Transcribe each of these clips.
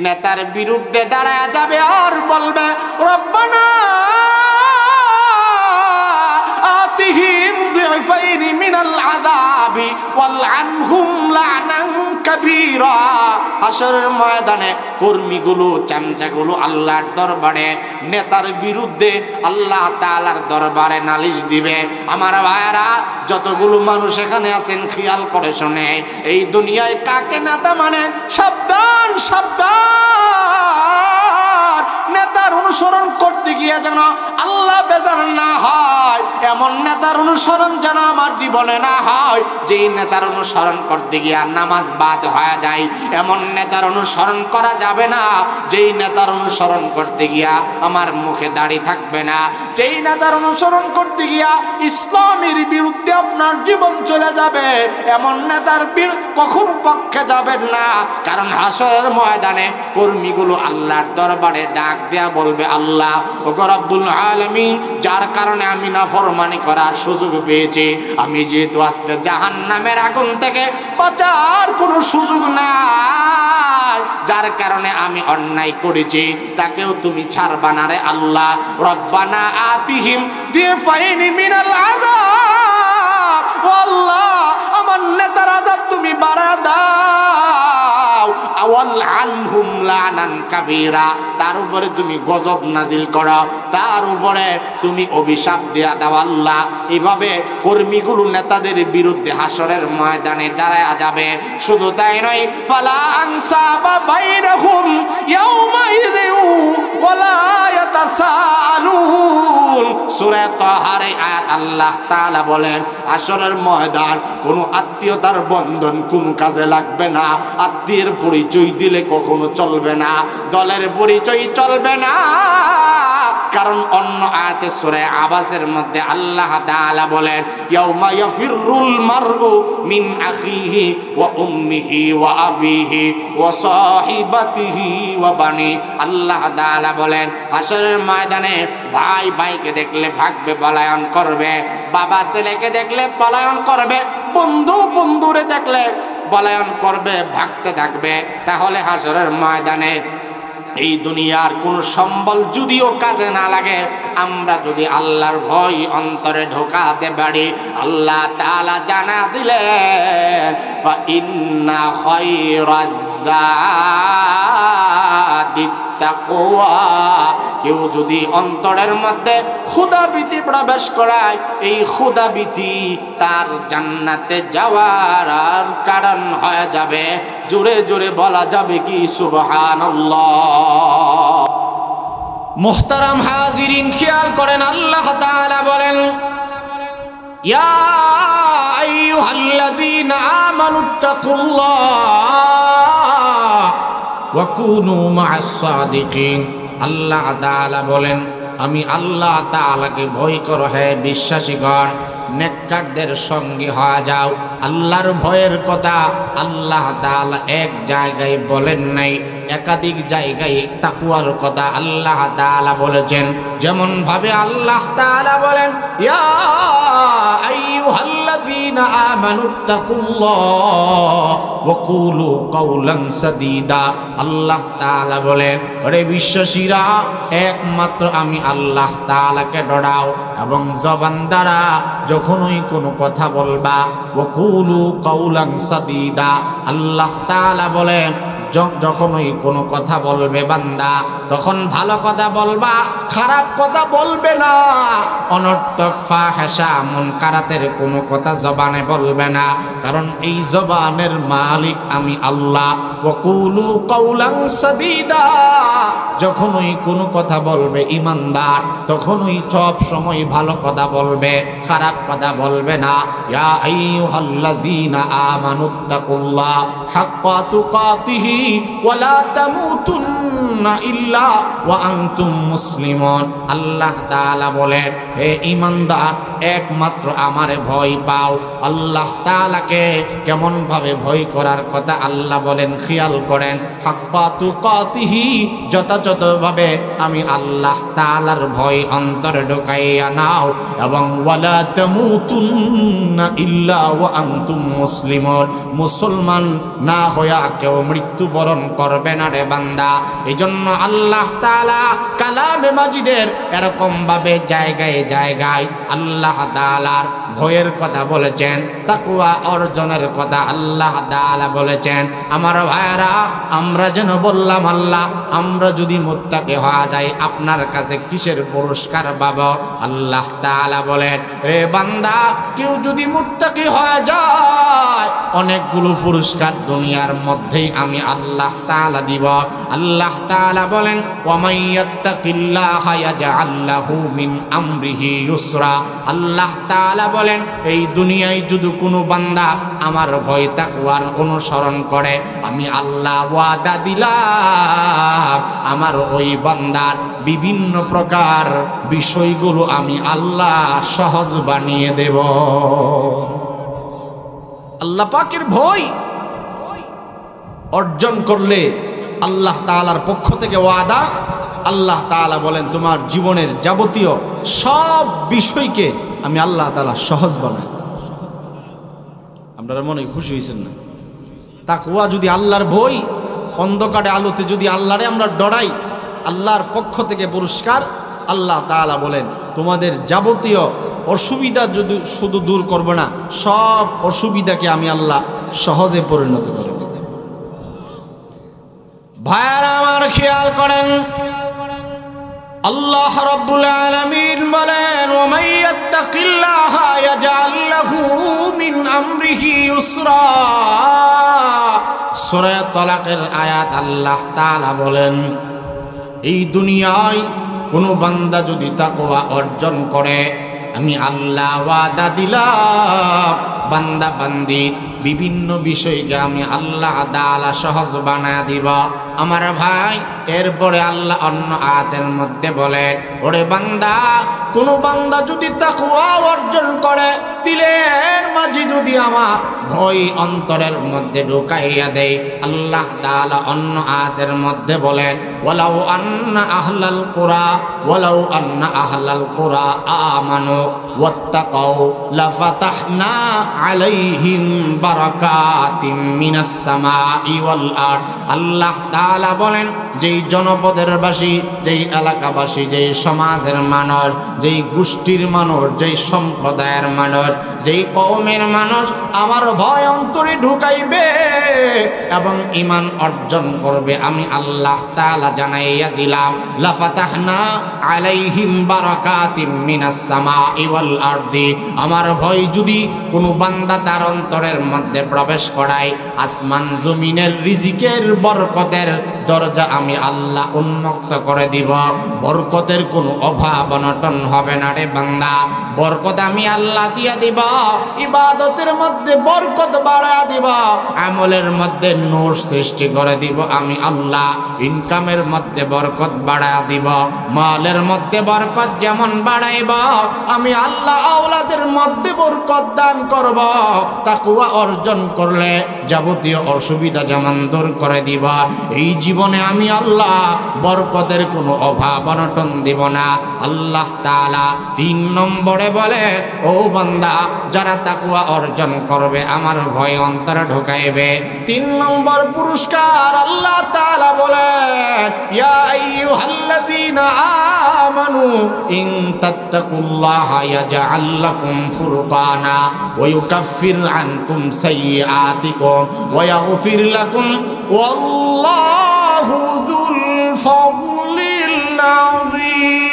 নেতার বিরুদ্ধে দাঁড়ায় যাবে আর বলবে রব্বানা আতিহিম দিফাইনি মিনাল আযাবি ওয়ালআনহুম লা'নান কাবীরা। হাশরের ময়দানে কর্মীগুলো চামচাগুলো আল্লাহর দরবারে নেতার বিরুদ্ধে আল্লাহ তাআলার দরবারে নালিশ দিবে। আমার ভাইরা যতগুলো মানুষ এখানে আছেন খেয়াল করে শুনে, এই দুনিয়ায় কাকে নেতা মানে সাবধান সাবধান, নেতার অনুসরণ করতে গিয়ে যেন আল্লাহ বেজার না হয়, এমন নেতার অনুসরণ যেন আমার জীবনে না হয় যেই নেতার অনুসরণ করতে গিয়ে নামাজ বাদ হয়ে যায়। এমন নেতার অনুসরণ করা যাবে না যেই নেতার অনুসরণ করতে গিয়া আমার মুখে দাড়ি থাকবে না, যেই নেতার অনুসরণ করতে গিয়া ইসলামের বিরুদ্ধে আপনার জীবন চলে যাবে, এমন নেতার কখনো পক্ষে যাবেন না। কারণ হাশরের ময়দানে কর্মীগুলো আল্লাহর দরবারে ডাক দেয়া বলবে আল্লাহ ওগো রব্বুল আলামিন, যার কারণে আমি নাফরমানি করার সুযোগ পেয়েছি, আমি যেহেতু আজকে জাহান্নামের আগুন থেকে বাঁচার কোনো সুযোগ নাই, যার কারণে আমি অন্যায় করেছি, তাকেও তুমি ছাড়বা না রে আল্লাহ। রব্বানা আতিহিম দিফাইনি মিনাল আযাব, ও আল্লাহ আমার নেতার আযাব তুমি বাড়া দাও, ওয়ালআনহুম লা'নান কাবীরা, তার উপরে তুমি গজব নাজিল করো, তার উপরে তুমি অভিশাপ দেয়া দাও আল্লাহ। এভাবে কর্মীগুলো নেতাদের বিরুদ্ধে হাশরের ময়দানে দাঁড়ায়া যাবে। শুধু তাই নয়, ফালা আনসাবা বাইনাহুম ইয়াউমাইযিন ওয়ালা ইয়াতাসাআলুন। সূরা তাহার আয়াত আল্লাহ তাআলা বলেন হাশরের ময়দান কোনো আত্মীয়তার বন্ধন কোনো কাজে লাগবে না, আত্মীয়ের পরিচয় দিলে কখনো চলবে না, দলের পরিচয় চলবে না। কারণ অন্য আয়াতে সূরা আবাসের মধ্যে আল্লাহ তাআলা বলেন ইয়াউমা ইয়াফিরুল মারউ মিন আখিহি ওয়া উম্মিহি ওয়া আবিহি ওয়া সাহিবাতিহি ওয়া বানি। আল্লাহ তাআলা বলেন হাশরের ময়দানে ভাই ভাইকে দেখলে ভাগবে, পলায়ন করবে, বাবা ছেলেকে দেখলে পলায়ন করবে, বন্ধু বন্ধুরে দেখলে পলায়ন করবে, ভাগতে থাকবে। তাহলে হাশরের ময়দানে এই দুনিয়ার কোন সম্বল যদিও কাজে না লাগে, আমরা যদি আল্লাহর ভয় অন্তরে ঢোকাতে পারি, আল্লাহ তাআলা জানা দিলেন ফা ইন্না খায়রাজ যাদিত তাকওয়া। কেউ যদি অন্তরের মধ্যে খোদাভীতি প্রবেশ করায়, এই খোদাভীতি তার জান্নাতে যাওয়ার আর কারণ হয়ে যাবে। জোরে জোরে বলা যাবে কি সুবহানাল্লাহ। মুহতারাম হাজিরিন, খেয়াল করেন আল্লাহ তাআলা বলেন ইয়া আইয়ুহাল্লাযীনা আমানুত্তাকুল্লাহ ওয়া কুনু মা'আস সাদিকিন। আল্লাহ তাআলা বলেন আমি আল্লাহ তাআলাকে ভয় করো হে বিশ্বাসীগণ, নেককারদের সঙ্গে হয়ে যাও। আল্লাহর ভয়ের কথা আল্লাহ তাআলা এক জায়গায় বলেন নাই, একাধিক জায়গায় তাকওয়ার কথা আল্লাহ তাআলা বলেছেন। যেমন ভাবে আল্লাহ তাআলা বলেন ইয়া আইয়ুহাল্লাযীনা আমানুত্তাকুল্লাহ ওয়া কুলু কাওলান সাদীদা। আল্লাহ তাআলা বলেন ওরে বিশ্বাসীরা, একমাত্র আমি আল্লাহ তাআলাকে ডরাও এবং জবান দ্বারা যখনই কোনো কথা বলবা ওয়া কুলু কাওলান সাদীদা। আল্লাহ তাআলা বলেন যখনই কোনো কথা বলবে বান্দা, তখন ভালো কথা বলবা, খারাপ কথা বলবে না। অনর্থক ফাহিশা মুনকারাতের কোনো কথা জবানে বলবে না, কারণ এই জবানের মালিক আমি আল্লাহ। ওয়া কুলু কাওলান সাদীদা। যখনই কোনো কথা বলবে ঈমানদার, তখনই সব সময় ভালো কথা বলবে, খারাপ কথা বলবে না। ইয়া আইয়ুহাল্লাযীনা আমানুত্তাকুল্লাহ হাক্কা তুকাতিহি ওয়া লা তামুতুন্না ইল্লা ওয়া আনতুম মুসলিমুন। আল্লাহ তাআলা বলেন হে ঈমানদার, একমাত্র আমারে ভয় পাও। আল্লাহ তাআলাকে কেমন ভাবে ভয় করার কথা আল্লাহ বলেন, খেয়াল করেন। হাক্কা তুকাতিহি, যথাযথভাবে আমি আল্লাহ তাআলার ভয় অন্তরে ঢুকাইয়া নাও। এবং ওয়ালা তামুতুন্না ইল্লা ওয়া আনতুম মুসলিমুন, মুসলমান না হইয়া কেউ মৃত্যুবরণ করবে না রে বান্দা। এজন্য আল্লাহ তাআলা কালামে মাজিদের এরকম ভাবে জায়গায় জায়গায় আল্লাহ তাআলার ভয়ের কথা বলেছেন, তাকওয়া অর্জনের কথা আল্লাহ তাআলা বলেছেন। আমার ভাইরা, আমরা যেন বললাম আল্লাহ, আমরা যদি মুত্তাকি হওয়া যায় আপনার কাছে কিসের পুরস্কার পাবো? আল্লাহ তাআলা বলেন, রে বান্দা, কেউ যদি মুত্তাকি হয়ে যায় অনেকগুলো পুরস্কার দুনিয়ার মধ্যেই আমি আল্লাহ তাআলা দিব। আল্লাহ তাআলা বলেন, ওয়া মাইয়াত্তাকিল্লাহা ইয়াজআল লাহু মিন আমরিহি ইউসরা। আল্লাহ তাআলা বলেন, এই দুনিয়ায় যদি কোনো বান্দা আমার ভয় তাকওয়ার অনুসরণ করে, আমি আল্লাহ ওয়াদা দিলাম আমার ওই বান্দার বিভিন্ন প্রকার বিষয়গুলো আমি আল্লাহ সহজ বানিয়ে দেব। আল্লাহ পাকের ভয় অর্জন করলে আল্লাহ তাআলার পক্ষ থেকে ওয়াদা, আল্লাহ তাআলা বলেন তোমার জীবনের যাবতীয় সব বিষয়কে আমি আল্লাহ তাআলা সহজ বানাই। আপনারা মনে খুশি হয়েছেন না? তাকওয়া যদি আল্লাহর ভয়, অন্ধকারে আলোতে যদি আল্লাহরে আমরা ডরাই, আল্লাহর পক্ষ থেকে পুরস্কার। আল্লাহ তাআলা বলেন তোমাদের যাবতীয় অসুবিধা যদি শুধু দূর করব না, সব অসুবিধাকে আমি আল্লাহ সহজে পরিণত করে দেব। ভাইয়ারা আমার, খেয়াল করেন, আল্লাহ রাব্বুল আলামিন বলেন, ওয়া মাইয়াত্তাকিল্লাহা ইয়াজআল লাহু মিন আমরিহি ইউসরা। সূরা তালাকের আয়াত আল্লাহ তাআলা বলেন, এই দুনিয়ায় কোনো বান্দা যদি তাকওয়া অর্জন করে, আমি আল্লাহ ওয়াদা দিলাম বান্দা বান্দি বিভিন্ন বিষয়কে আমি আল্লাহ তাআলা সহজ বানায় দিব। আমার ভাই, এরপরে আল্লাহ অন্য আয়াতের মধ্যে বলেন, ওরে বান্দা, কোন বান্দা যদি তাকওয়া অর্জন করে, দিলের মাঝে যদি আমার ভয় অন্তরের মধ্যে ঢুকাইয়া দেয়, আল্লাহ তাআলা অন্য আয়াতের মধ্যে বলেন, ওয়ালাউ আন্না আহলাল কুরা আমানু ওয়াত্তাকাউ লাফাতাহনা আলাইহিম বারাকাতিম মিনাস সামাই ওয়াল আরদ। আল্লাহ তাআলা বলেন, যেই জনপদের বাসী, যেই এলাকাবাসী, যেই সমাজের মানুষ, যেই গোষ্ঠীর মানুষ, যেই সম্প্রদায়ের মানুষ, যেই কওমের মানুষ আমার ভয় অন্তরে ঢুকাইবে এবং ঈমান অর্জন করবে, আমি আল্লাহ তাআলা জানাইয়া দিলাম, লাফাতাহনা আলাইহিম বারাকাতিম মিনাস সামাই ওয়াল আরদি। আমার ভয় যদি কোনো বান্দা তার অন্তরের মধ্যে প্রবেশ করায়, আসমান জমিনের রিজিকের বরকতের দরজা আমি আল্লাহ উন্মুক্ত করে দিব। বরকতের কোনো অভাব অনটন হবে না রে বান্দা। বরকত আমি আল্লাহ দিয়া দিব, ইবাদতের মধ্যে বরকত বাড়ায়া দিব, আমলের মধ্যে নূর সৃষ্টি করে দিব আমি আল্লাহ। ইনকামের মধ্যে বরকত বাড়ায়া দিব, মালের মধ্যে বরকত যেমন বাড়াইব, আমি আল্লাহ আওলাদের মধ্যে বরকত দান করব। তাকওয়া অর্জন করলে যাবতীয় অসুবিধা যেমন দূর করে দিব, এই জীবনে আমি আল্লাহ বরকতের কোনো অভাব অনটন দিব না। আল্লাহ তাআলা 3 নম্বরে বলে, ও বান্দা, যারা তাকওয়া অর্জন করবে, আমার ভয় অন্তরে ঢুকাইবে, 3 নম্বর পুরস্কার আল্লাহ তাআলা বলেন, ইয়া আইয়ুহাল্লাযীনা আমানু ইন তাত্তাকুল্লাহা ইয়াজআল লাকুম ফুরকানা ওয়া ইউকাফির আনকুম সাইয়্যাতিকুম ওয়া ইয়াগফির লাকুম ওয়াল্লাহু যুল ফাদলিল আযীম।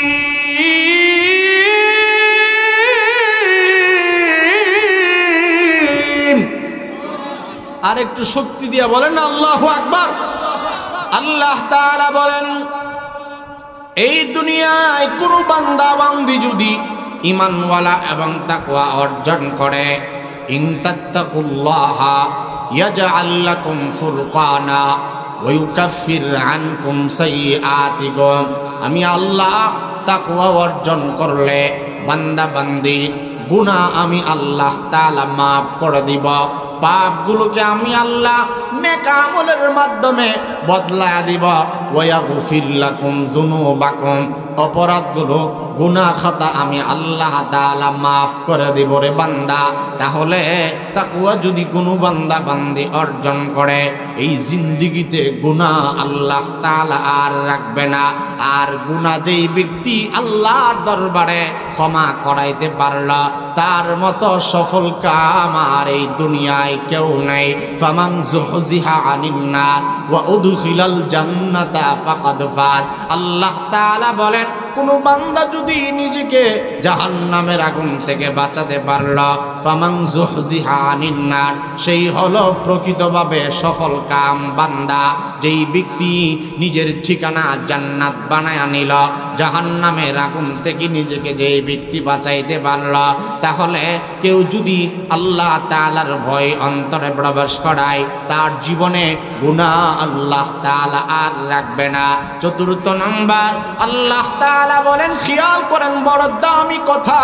আর একটু শক্তি দিয়া বলেন আল্লাহু আকবার। আল্লাহ তাআলা বলেন, এই দুনিয়ায় কোনো বান্দা বান্দি যদি ঈমানওয়ালা এবং তাকওয়া অর্জন করে, ইন তাত্তাকুল্লাহা ইয়াজআল লাকুম ফুরকানা ওয়া ইউকাফির আনকুম সাইয়্যাতিকুম। আমি আল্লাহ তাকওয়া অর্জন করলে বান্দা বান্দি গুনাহ আমি আল্লাহ তাআলা মাফ করে দিব, পাপগুলোকে আমি আল্লাহ নেক আমলের মাধ্যমে বদলায়া দিব। ওয়া ইয়াগফির লাকুম যুনুবাকুম, অপরাধগুলো গুনাহ খাতা আমি আল্লাহ তাআলা মাফ করে দিব রে বান্দা। তাহলে তাকওয়া যদি কোনো বান্দা বান্দি অর্জন করে, এই জিন্দেগিতে গুনাহ আল্লাহ তাআলা আর রাখবে না। আর গুনাহ যেই ব্যক্তি আল্লাহর দরবারে ক্ষমা করাইতে পারল, তার মতো সফল কাম আর এই দুনিয়ায় কেউ নাই। ফামান যুহজিহা আনিন নার ওয়া উদখিলাল জান্নাতা ফাকাদ ফাজ। আল্লাহ তাআলা বলেন, কোন বান্দা যদি নিজেকে জাহান্নামের আগুন থেকে বাঁচাতে পারল, ফামান যুহজিহা আনিন নার, সেই হলো প্রকৃতভাবে সফল কাম বান্দা। যেই ব্যক্তি নিজের ঠিকানা জান্নাত বানায় নিল, জাহান্নামের আগুন থেকে নিজেকে যেই ব্যক্তি বাঁচাইতে পারল, তাহলে কেউ যদি আল্লাহ তাআলার ভয় অন্তরে প্রবেশ করায়, তার জীবনে গুনাহ আল্লাহ তাআলা আর রাখবে না। চতুর্থ নাম্বার, আল্লাহ তাআলা বলেন, খেয়াল করেন, বড় দামি কথা,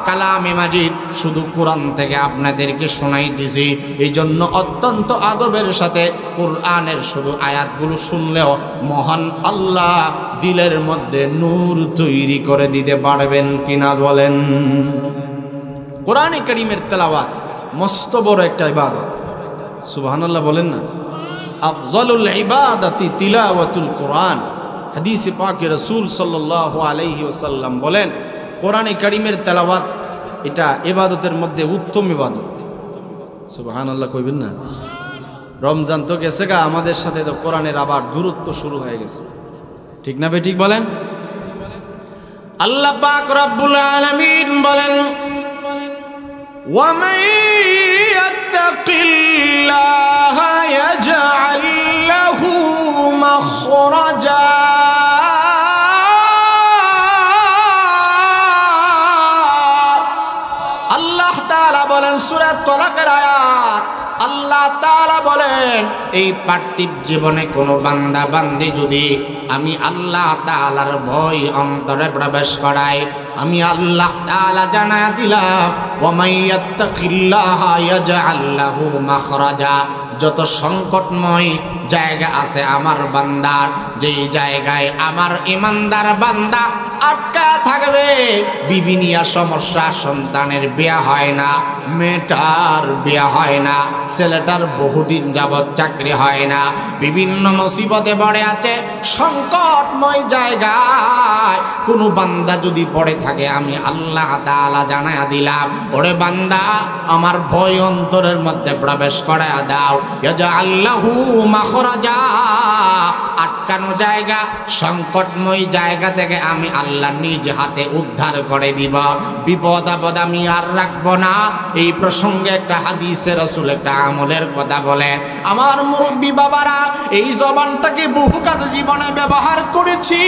কালামে মাজিদ শুধু কোরআন থেকে আপনাদেরকে শোনাই দিছি, এই জন্য অত্যন্ত আদবের সাথে কোরআনের শুধু আয়াতগুলো শুনলেও মহান আল্লাহ দিলের মধ্যে নূর তৈরি করে দিতে পারবেন কিনা বলেন। কোরআনে কারীমের তেলাওয়াত মস্ত বড় একটা ইবাদত, সুবহানাল্লাহ বলেন না। আফজালুল ইবাদাতি তিলাওয়াতুল কোরআন। হাদিসে পাকে রাসূল সাল্লাল্লাহু আলাইহি ওয়াসাল্লাম বলেন, কোরআনে কারীমের তেলাওয়াত এটা ইবাদতের মধ্যে উত্তম ইবাদত। সুবহানাল্লাহ কইবেন না। রমজান তো গেছে গা, আমাদের সাথে তো কোরআনের আবার দূরত্ব শুরু হয়ে গেছে, ঠিক না বেঠিক বলেন? আল্লাহ পাক রব্বুল আলামিন বলেন, وَمَن يَتَّقِ اللَّهَ يَجْعَل لَّهُ مَخْرَجًا। আল্লাহ তাআলা বলেন সূরা তালাকের আয়াত, আল্লাহ তাআলা বলেন, এই পার্থিব জীবনে কোনো বান্দা বান্দি যদি আমি আল্লাহ তাআলার ভয় অন্তরে প্রবেশ করাই, আমি আল্লাহ তাআলা জানায়া দিলাম, ওয়া মাইয়াত্তাকিল্লাহা ইয়াজআল লাহু মাখরাজা। যত সংকটময় জায়গা আছে আমার বান্দার, যেই জায়গায় আমার ইমানদার বান্দা আটকা থাকবে, বিভিন্ন সমস্যা, সন্তানের বিয়ে হয় না, মেয়েটার বিয়ে হয় না, ছেলেটার বহুদিন যাবৎ চাকরি হয় না, বিভিন্ন মুসিবতে পড়ে আছে, সংকটময় জায়গায় কোনো বান্দা যদি পড়ে থাকে, আমি আল্লাহ তাআলা জানায়া দিলাম, ওরে বান্দা আমার ভয় অন্তরের মধ্যে প্রবেশ করায়া দাও। ইয়াজআল লাহু মাখরাজা, আটকানো জায়গা, সংকটময় জায়গা থেকে আমি আল্লাহ নিজ হাতে উদ্ধার করে দিব, বিপদ আপদ আমি আর রাখবো না। এই প্রসঙ্গে একটা হাদিসে রাসূল একটা আমলের কথা বলেন। আমার মুরব্বী বাবারা, এই জবানটাকে বহু কাজে জীবনে ব্যবহার করেছি।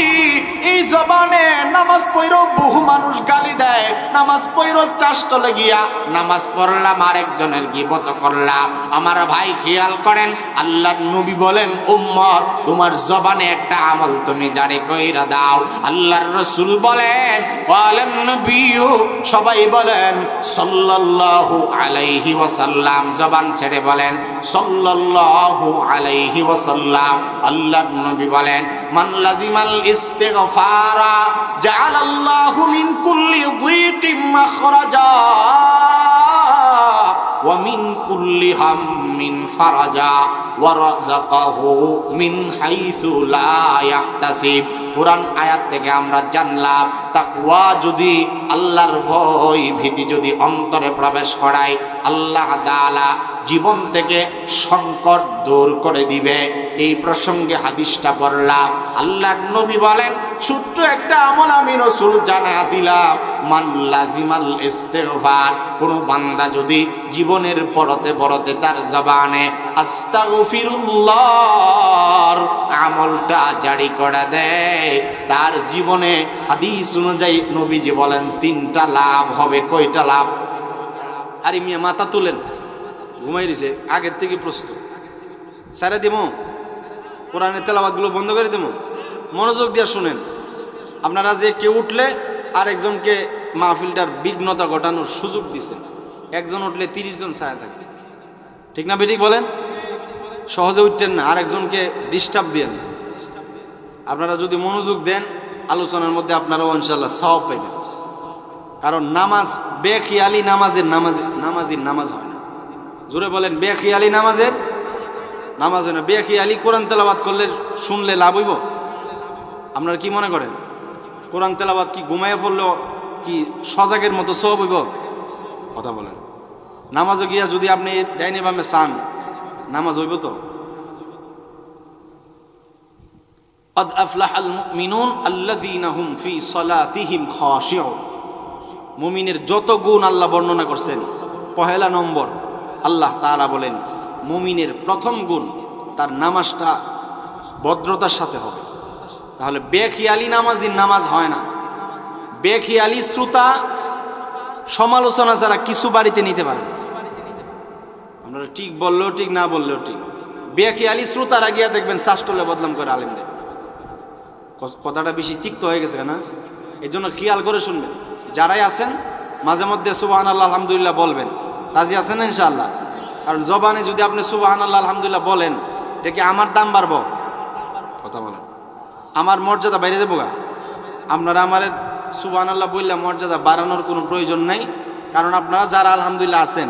এই জবানে নামাজ পড়েও বহু মানুষ গালি দেয়, নামাজ পড়েও চাষ্টলে গিয়া নামাজ পড়লাম, আরেকজনের গীবত করলাম। আমার ভাই খেয়াল করেন, আল্লাহর নবী বলেন, উম্মত তোমার জবানে একটা আমল তুমি জারি কইরা দাও। আল্লাহর রাসূল বলেন, ক্বালান নবিয়্যু, সবাই বলেন সাল্লাল্লাহু আলাইহি ওয়াসাল্লাম, জবান ছেড়ে বলেন সাল্লাল্লাহু আলাইহি ওয়াসাল্লাম। আল্লাহর নবী বলেন, মান লাজিমাল ইস্তিগফারা জাআলাল্লাহু মিন কুল্লি যিকিম মাখরাজা ওয়া মিন কুল্লি হাম্মিন ফারাজা ওয়া রাযাকাহু মিন হাইসু লা ইয়াহতাসিব। কোরআন আয়াত থেকে আমরা জানলাম, তাকওয়া যদি, আল্লাহর ভয় ভীতি যদি অন্তরে প্রবেশ করায়, আল্লাহ তাআলা জীবন থেকে সংকট দূর করে দিবে। এই প্রসঙ্গে হাদিসটা পড়লাম, আল্লাহর নবী বলেন, ছোট্ট একটা আমল আমি রাসূল জানায়া দিলাম, মান লাজিমাল ইস্তিগফার, কোন বান্দা যদি জীবনের পরতে পরতে তার জবানে আস্তাগফিরুল্লাহর আমলটা জারি করে দেয়, তার জীবনে হাদিস অনুযায়ী নবীজি বলেন তিনটা লাভ হবে। কয়টা লাভ? আরে মিয়া মাথা তুলেন, ঘুমাই রয়েছে আগের থেকে প্রস্তুত। সারা দিব, কোরআনের তেলাওয়াতগুলো বন্ধ করে দেব, মনোযোগ দিয়ে শুনেন। আপনারা যে কেউ উঠলে আরেকজনকে মাহফিলটার বিঘ্নতা ঘটানোর সুযোগ দিছেন। একজন উঠলে 30 জন ছায়া থাকে, ঠিক না বেঠিক বলেন? সহজে উঠতেন না, আর একজনকে ডিস্টার্ব দেন। আপনারা যদি মনোযোগ দেন আলোচনার মধ্যে, আপনারাও ইনশাআল্লাহ সওয়াব পাবেন। কারণ নামাজ বেখিয়ালি নামাজের নামাজ হয় না। জোরে বলেন, বেখিয়ালি নামাজের নামাজ হয় না। বেখিয়ালি কোরআন তেলাওয়াত করলে শুনলে লাভ হইব? আপনারা কি মনে করেন? কোরআন তেলাওয়াত কি ঘুমাইয়া পড়লেও কি সজাগের মতো সওয়াব হইব? কথা বলেন। নামাজে গিয়া যদি আপনি ডাইনে বামে চান, নামাজ হইব তো? قد أفلح المؤمنون الذين هم في صلاتهم خاشعون। মুমিনের যত গুণ আল্লাহ বর্ণনা করছেন, পহেলা নম্বর আল্লাহ তাআলা বলেন মুমিনের প্রথম গুণ তার নামাজটা ভদ্রতার সাথে হবে। তাহলে বেখিয়ালি নামাজির নামাজ হয় না। বেখিয়ালি শ্রোতা সমালোচনা ছাড়া কিছু বাড়িতে নিতে পারে না। আপনারা ঠিক বললেও ঠিক, না বললেও ঠিক। বেখিয়ালি শ্রোতারা গিয়া দেখবেন শাস্ত্রলে বদলাম করে আলেমদের। কথাটা বেশি তিক্ত হয়ে গেছে না? এই জন্য খেয়াল করে শুনবেন। যারাই আছেন মাঝে মধ্যে সুবহানাল্লাহ আলহামদুলিল্লাহ বলবেন। রাজি আছেন না ইনশাআল্লাহ? কারণ জবানে যদি আপনি সুবহানাল্লাহ আলহামদুলিল্লাহ বলেন, এটা কি আমার দাম বাড়বো? কথা বলেন, আমার মর্যাদা বাইরে যাবো গা? আপনারা আমার সুবহানাল্লাহ বললে মর্যাদা বাড়ানোর কোনো প্রয়োজন নাই। কারণ আপনারা যারা আলহামদুলিল্লাহ আছেন,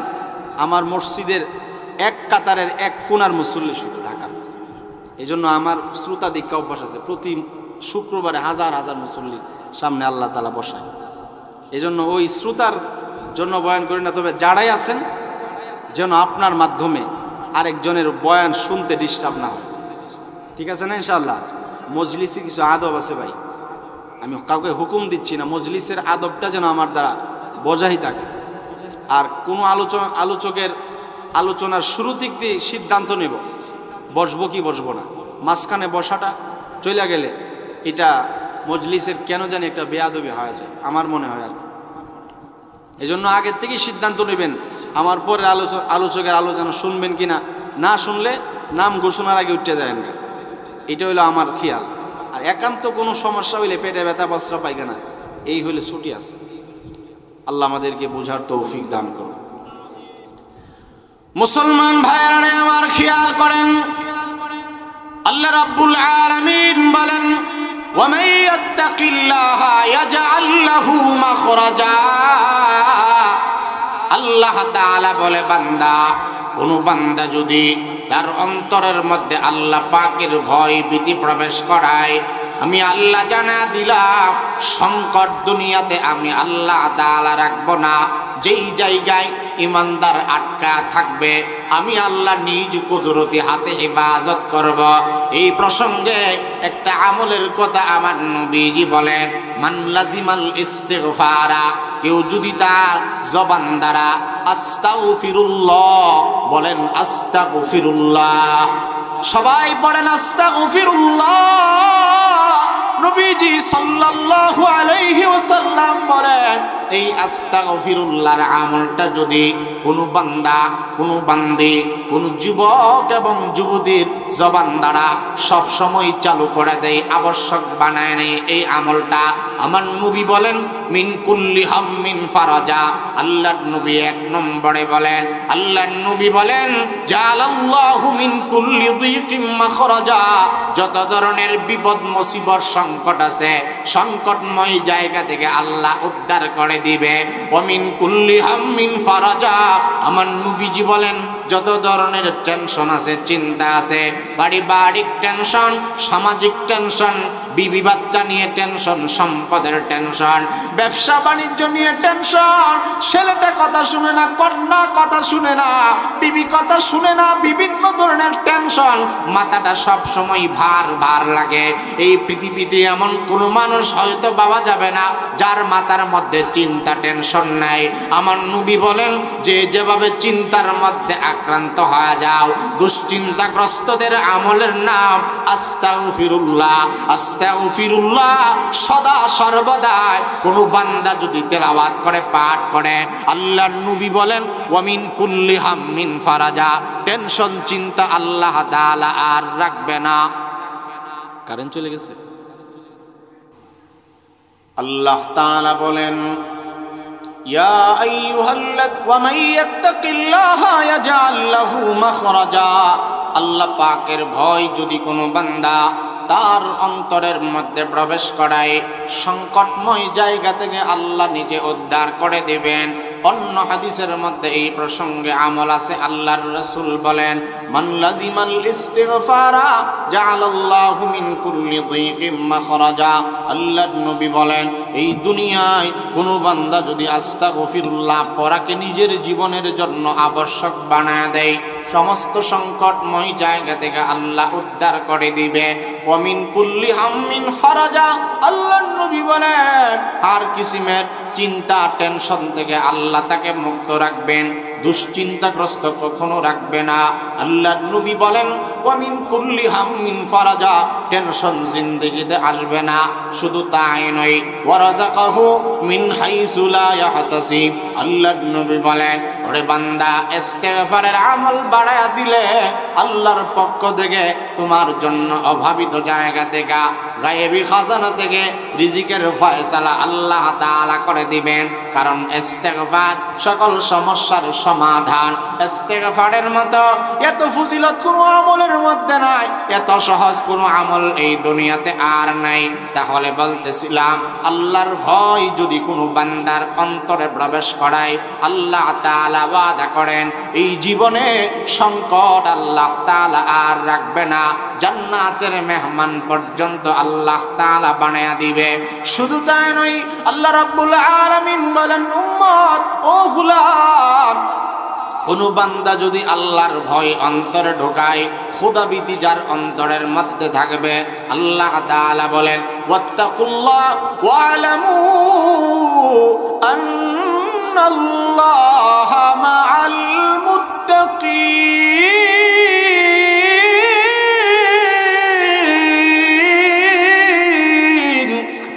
আমার মসজিদের এক কাতারের এক কোনার মুসল্লি শুধু ঢাকা। এই জন্য আমার শ্রোতা দীক্ষা অভ্যাস আছে, প্রতি শুক্রবারে হাজার হাজার মুসল্লি সামনে আল্লাহ তাআলা বসায়। এই জন্য ওই শ্রোতার জন্য বয়ান করি না। তবে যারাই আছেন যেন আপনার মাধ্যমে আরেকজনের বয়ান শুনতে ডিস্টার্ব না হয়, ঠিক আছে না ইনশাআল্লাহ? মজলিসে কিছু আদব আছে ভাই, আমি কাউকে হুকুম দিচ্ছি না, মজলিসের আদবটা যেন আমার দ্বারা বজায় থাকে। আর কোনো আলোচকের আলোচনার শুরু দিক দিয়ে সিদ্ধান্ত নেব বসবো কি বসবো না, মাঝখানে বসাটা চলে গেলে এটা মজলিসের কেন জানি একটা বেয়াদবি হয়ে যায়, আমার মনে হয় আর কি। এই জন্য আগের থেকেই সিদ্ধান্ত নেবেন আমার পরে আলোচকের আলোচনা শুনবেন কিনা। না শুনলে নাম ঘোষণার আগে উঠতে যায় না, এটা হইলো আমার খেয়াল। আর একান্ত কোনো সমস্যা হইলে পেটে ব্যথা বস্ত্র পায়খানা এই হইলে ছুটি আছে। আল্লাহ আমাদেরকে বোঝার তৌফিক দান করুন। মুসলমান ভাইরা আমার খেয়াল করেন, আল্লাহ রাব্বুল আলামিন বলেন ওয়ামান ইয়াত্তাকিল্লাহা ইয়াজআল লাহু মাখরাজা। আল্লাহ তাআলা বলে বান্দা, কোন বান্দা যদি তার অন্তরের মধ্যে আল্লাহ পাকের ভয় ভীতি প্রবেশ করায়, আমি আল্লাহ জানা দিলাম সংকট দুনিয়াতে আমি আল্লাহ তাআলা রাখবো না। যেই জায়গায় ইমানদার আটকা থাকবে আমি আল্লাহ নিজ কুদরতি হাতে হেফাজত করব। এই প্রসঙ্গে একটা আমলের কথা আমার নবীজি বলেন, মান লাজিমাল ইস্তিগফারা, কেউ যদি তার জবান দ্বারা আস্তাগফিরুল্লাহ বলেন, আস্তাগফিরুল্লাহ, সবাই পড়েন আস্তাগফিরুল্লাহ। নবীজি সাল্লাল্লাহু আলাইহি ওয়াসাল্লাম বলেন, এই আস্তাগফিরুল্লাহর আমলটা যদি কোনো বান্দা, কোনো বান্দি, কোনো যুবক এবং যুবতীর জবান দ্বারা সব সময় চালু করে দেয়, আবশ্যক বানায় নেয় এই আমলটা, আমার নবী বলেন মিন কুল্লি হাম্মিন ফারাজা। আল্লাহর নবী এক নম্বরে বলেন, আল্লাহর নবী বলেন জালাল্লাহু মিন কুল্লি যিকিম মাখরাজা। যত ধরনের বিপদ মুসিবত সংকট আছে, সংকটময় জায়গা থেকে আল্লাহ উদ্ধার করে দিবে। ওমিন কুল্লি হাম্মিন ফারাজা। আমার নবীজি বলেন যত ধরনের টেনশন আছে, চিন্তা আছে, পারিবারিক টেনশন, সামাজিক টেনশন, বিবি বাচ্চা নিয়ে টেনশন, সম্পদের টেনশন, ব্যবসা বাণিজ্য নিয়ে টেনশন, ছেলেটা কথা শুনে না, কন্যা কথা শুনে না, বিবি কথা শুনে না, বিভিন্ন ধরনের টেনশন, মাথাটা সব সময় ভার ভার লাগে। এই পৃথিবীতে এমন কোনো মানুষ হয়তো পাওয়া যাবে না যার মাথার মধ্যে চিন্তা টেনশন নাই। আমার নবী বলেন যে যেভাবে চিন্তার মধ্যে আক্রান্ত হয়ে যাও, দুশ্চিন্তাগ্রস্তদের আমলের নাম আস্তাগফিরুল্লাহ। আস্তাগফিরুল্লাহ সদা সর্বদা কোনো বান্দা যদি তেলাওয়াত করে, পাঠ করে, আল্লাহর নবী বলেন ওয়ামিন কুল্লি হাম্মিন ফারাজা, টেনশন চিন্তা আল্লাহ তাআলা আর রাখবে না। কারেন্ট চলে গেছে। আল্লাহ তাআলা বলেন ইয়া আইয়ুহাল্লাযী ওয়া মান ইয়াত্তাকিল্লাহা ইয়াজআল লাহু মাখরাজা। আল্লাহ পাকের ভয় যদি কোনো বান্দা তার অন্তরের মধ্যে প্রবেশ করায়, সংকটময় জায়গা থেকে আল্লাহ নিজে উদ্ধার করে দিবেন। অন্য হাদিসের মধ্যে এই প্রসঙ্গে আমল আছে। আল্লাহর রাসূল বলেন, মান লাজিমাল ইস্তিগফারা জাআলাল্লাহু মিন কুল্লি যিকিম মাখরাজা। আল্লাহর নবী বলেন, এই দুনিয়ায় কোনো বান্দা যদি আস্তাগফিরুল্লাহ পড়াকে নিজের জীবনের জন্য আবশ্যক বানায় দেয়, সমস্ত সংকটময় জায়গা থেকে আল্লাহ উদ্ধার করে দিবে। ওয়া মিন কুল্লি হাম্মিন ফারাজা। আল্লাহর নবী বলেন, আর কিসিমের চিন্তা টেনশন থেকে আল্লাহ তাকে মুক্ত রাখবেন, দুশ্চিন্তাগ্রস্ত কখনো রাখবে না। আল্লাহর নবী বলেন, ওয়া মিন কুল্লি হাম্মিন ফারাজা, টেনশন জিন্দেগিতে আসবে না। শুধু তাই নয়, ওয়া রাযাকাহু মিন হাইসু লা ইয়াহতাসিব। আল্লাহর নবী বলেন, ওরে বান্দা, ইস্তিগফারের আমল বাড়ায়া দিলে আল্লাহর পক্ষ থেকে তোমার জন্য অভাবিত জায়গা থেকে, গায়েবী খাজানা থেকে রিজিকের ফয়সালা আল্লাহ তাআলা করে দিবেন। কারণ ইস্তিগফার সকল সমস্যার সমাধান। ইস্তিগফারের মতো এত ফজিলত কোনো আমলের মধ্যে নাই, এত সহজ কোনো আমল এই দুনিয়াতে আর নাই। তাহলে বলতেছিলাম, আল্লাহর ভয় যদি কোনো বান্দার অন্তরে প্রবেশ করায়, আল্লাহ তাআলা ওয়াদা করেন এই জীবনে সংকট আল্লাহ তাআলা আর রাখবে না, জান্নাতের মেহমান পর্যন্ত আল্লাহ তাআলা বানায়া দিবে। শুধু তাই নয়, আল্লাহ রাব্বুল আলামিন বলেন, উম্মত ও গোলাম, কোন বান্দা যদি আল্লাহর ভয় অন্তরে ঢোকায়, খোদাভীতি যার অন্তরের মধ্যে থাকবে, আল্লাহ তাআলা বলেন, ওয়াত্তাকুল্লাহ ওয়ালামু আন্নাল্লাহা মাআল মুত্তাকিন।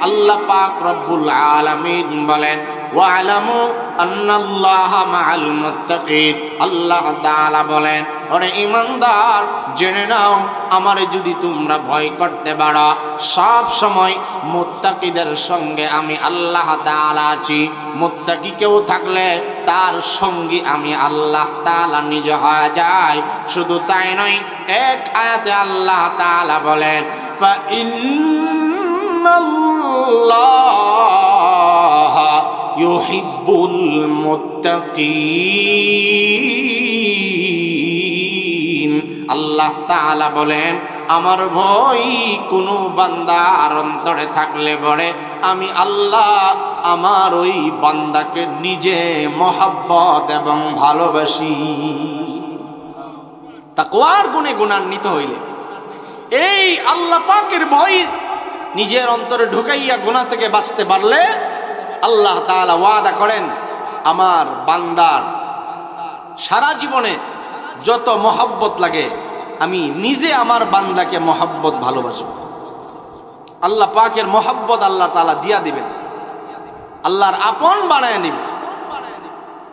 আল্লাহ পাক রব্বুল আলামিন বলেন, ওয়ালামু আন্নাল্লাহা মাআল মুত্তাকিন। আল্লাহ তাআলা বলেন, ওরে ঈমানদার, জেনে নাও, আমারে যদি তোমরা ভয় করতে পারো, সব সময় মুত্তাকিদের সঙ্গে আমি আল্লাহ তাআলা আছি। মুত্তাকি কেউ থাকলে তার সঙ্গী আমি আল্লাহ তাআলা নিজে হয়ে যায়। শুধু তাই নয়, এক আয়াতে আল্লাহ তাআলা বলেন, ফা ইন্নাল্লাহা ইউহিব্বুল মুত্তাকিন। আল্লাহ তাআলা বলেন, আমার ভয় কোনো বান্দার অন্তরে থাকলে পরে আমি আল্লাহ আমার ওই বান্দাকে নিজে মহব্বত এবং ভালোবাসি। তাকওয়ার গুণে গুণান্বিত হইলে, এই আল্লাহ পাকের ভয় নিজের অন্তরে ঢুকাইয়া গুনাহ থেকে বাঁচতে পারলে আল্লাহ তাআলা ওয়াদা করেন, আমার বান্দার সারা জীবনে যত মহব্বত লাগে আমি নিজে আমার বান্দাকে মহব্বত ভালোবাসব। আল্লাহ পাকের মহব্বত আল্লাহ তাআলা দিয়া দিবেন, আল্লাহর আপন বানায় নিবেন।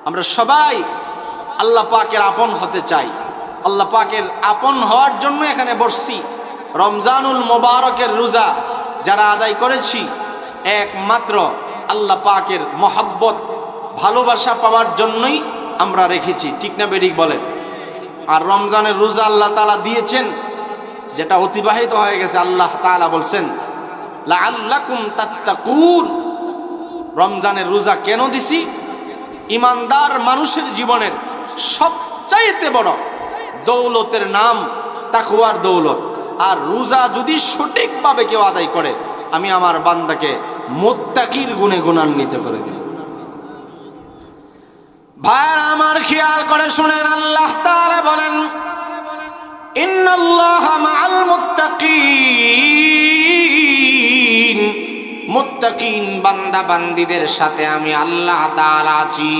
আমরা সবাই আল্লাহ পাকের আপন হতে চাই। আল্লাহ পাকের আপন হওয়ার জন্য এখানে বসছি। রমজানুল মোবারকের রোজা যারা আদায় করেছি, একমাত্র আল্লাহ পাকের মহব্বত ভালোবাসা পাওয়ার জন্যই আমরা রেখেছি, ঠিক না বেঠিক বলেন? আর রমজানের রোজা আল্লাহ তাআলা দিয়েছেন, যেটা অতিবাহিত হয়ে গেছে, আল্লাহ তাআলা বলছেন, লাআল্লাকুম তাত্তাকুন। রমজানের রোজা কেন দিছি? ইমানদার মানুষের জীবনের সবচাইতে বড় দৌলতের নাম তাকওয়ার দৌলত। আর রোজা যদি সঠিকভাবে কেউ আদায় করে, আমি আমার বান্দাকে মুত্তাকির গুণে গুণান্বিত করে দেব। ভাইরা আমার, খেয়াল করে শুনেন, আল্লাহ তাআলা বলেন, ইন্নাল্লাহা মাআল মুত্তাকিন। মুত্তাকিন বান্দা বান্দীদের সাথে আমি আল্লাহ তাআলা আছি।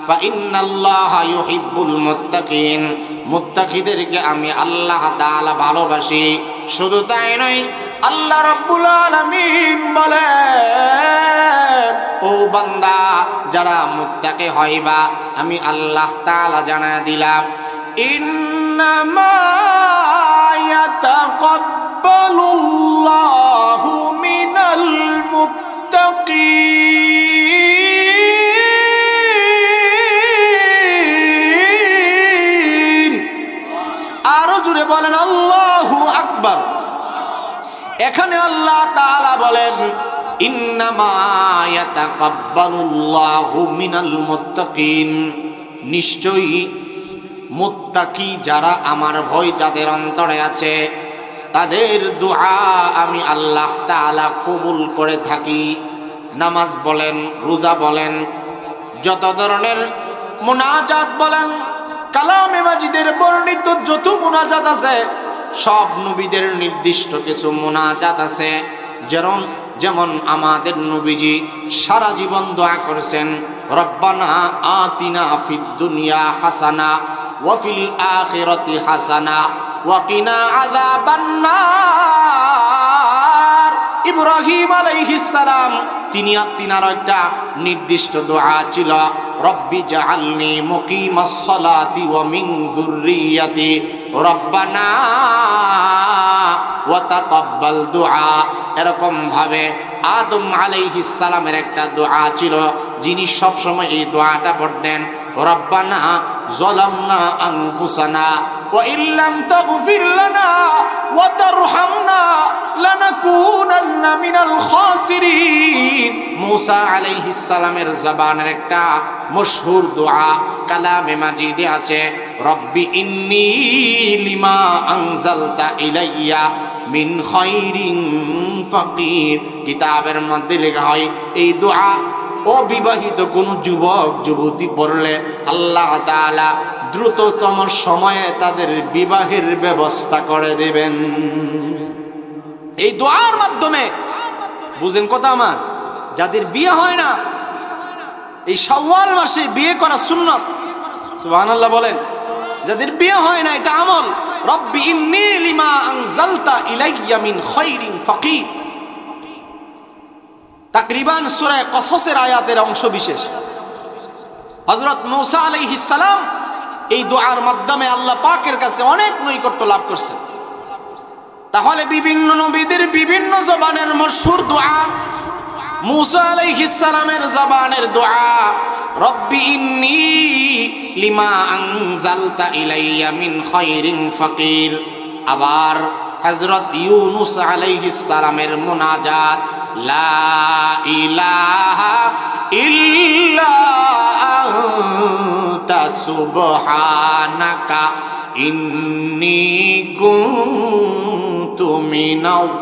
ফা ইন্নাল্লাহা ইউহিব্বুল মুত্তাকিন। মুত্তাকিদেরকে আমি আল্লাহ তাআলা ভালোবাসি। শুধু তাই নয়, আল্লাহ রাব্বুল আলামিন বলেন, ও বান্দা, যারা মুত্তাকি হইবা আমি আল্লাহ তাআলা জানায়া দিলাম, ইন্নামা ইয়াতাকাব্বালুল্লাহু মিনাল মুত্তাকিন। এখানে আল্লাহ তাআলা বলেন ইন্নামা ইয়াতাকাব্বালুল্লাহু মিনাল মুত্তাকিন, নিশ্চয়ই মুত্তাকি যারা আমার ভয় যাদের অন্তরে আছে তাদের দুআ আমি আল্লাহ তাআলা কবুল করে থাকি। নামাজ বলেন, রোজা বলেন, যত ধরনের মুনাজাত বলেন, কালামে মাজিদের বর্ণিত যত মুনাজাত আছে সব নবীদের নির্দিষ্ট কিছু মুনাজাত আছে। যেমন আমাদের নবীজি সারা জীবন দোয়া করেছেন রব্বানা আতিনা ফিদ দুনিয়া হাসানা ওয়া ফিল আখিরাতি হাসানা ওয়া কিনা আযাবান নার। ইব্রাহিম আলাইহিস সালাম তিনার একটা নির্দিষ্ট দোয়া ছিল রব্বি জাআলনি মুকিমাস সালাতি ওয়া মিন যুররিয়াতি রব্বানা ওয়া তাকাব্বাল দুআ। এরকম ভাবে আদম আলাইহিস সালামের একটা দোয়া ছিল, যিনি সব সময় এই দোয়াটা পড়তেন রব্বানা যালামনা আনফুসানা ওয়া ইল্লাম তাগফির লানা ওয়া তারহামনা লানাকুনান্না মিনাল খাসিরিন। মূসা আলাইহিস সালামের জবানের একটা মশহুর দোয়া কালামে মাজিদে আছে রব্বি ইন্নী লিমা আনজালতা ইলাইয়া মিন খায়রিন ফাকির। কিতাবের মধ্যে লেখা হয় এই দোয়া অবিবাহিত কোন যুবক যুবতী পড়লে আল্লাহ তাআলা দ্রুততম সময়ে তাদের বিবাহের ব্যবস্থা করে দেবেন। এই দোয়ার মাধ্যমে বুঝেন কথা আমার, যাদের বিয়ে হয় না এই শাওয়াল মাসে বিয়ে করা সুন্নাত, সুবহানাল্লাহ বলেন। যাদের বিয়ে হয় না এটা আমল। রব্বি ইন্নী লিমা আনজালতা ইলাইয়া মিন খায়রিন ফাকির, তাকরিবান সূরা কসসের আয়াতের অংশ বিশেষ। হযরত মূসা আলাইহিস সালাম এই দোয়ার মাধ্যমে আল্লাহ পাকের কাছে অনেক নৈকট্য লাভ করছেন। তাহলে বিভিন্ন নবীদের বিভিন্ন জবানের মশহুর দোয়া, মূসা আলাইহিস সালামের জবানের দোয়া রব্বি ইন্নী লিমা আনজালতা ইলাইয়া মিন খায়রিন ফাকির। আবার হযরত ইউনূস আলাইহিস সালামের মুনাজাত লা ইলাহা ইল্লা আনতা সুবহানাকা ইন্নী কুনতু মিনাজ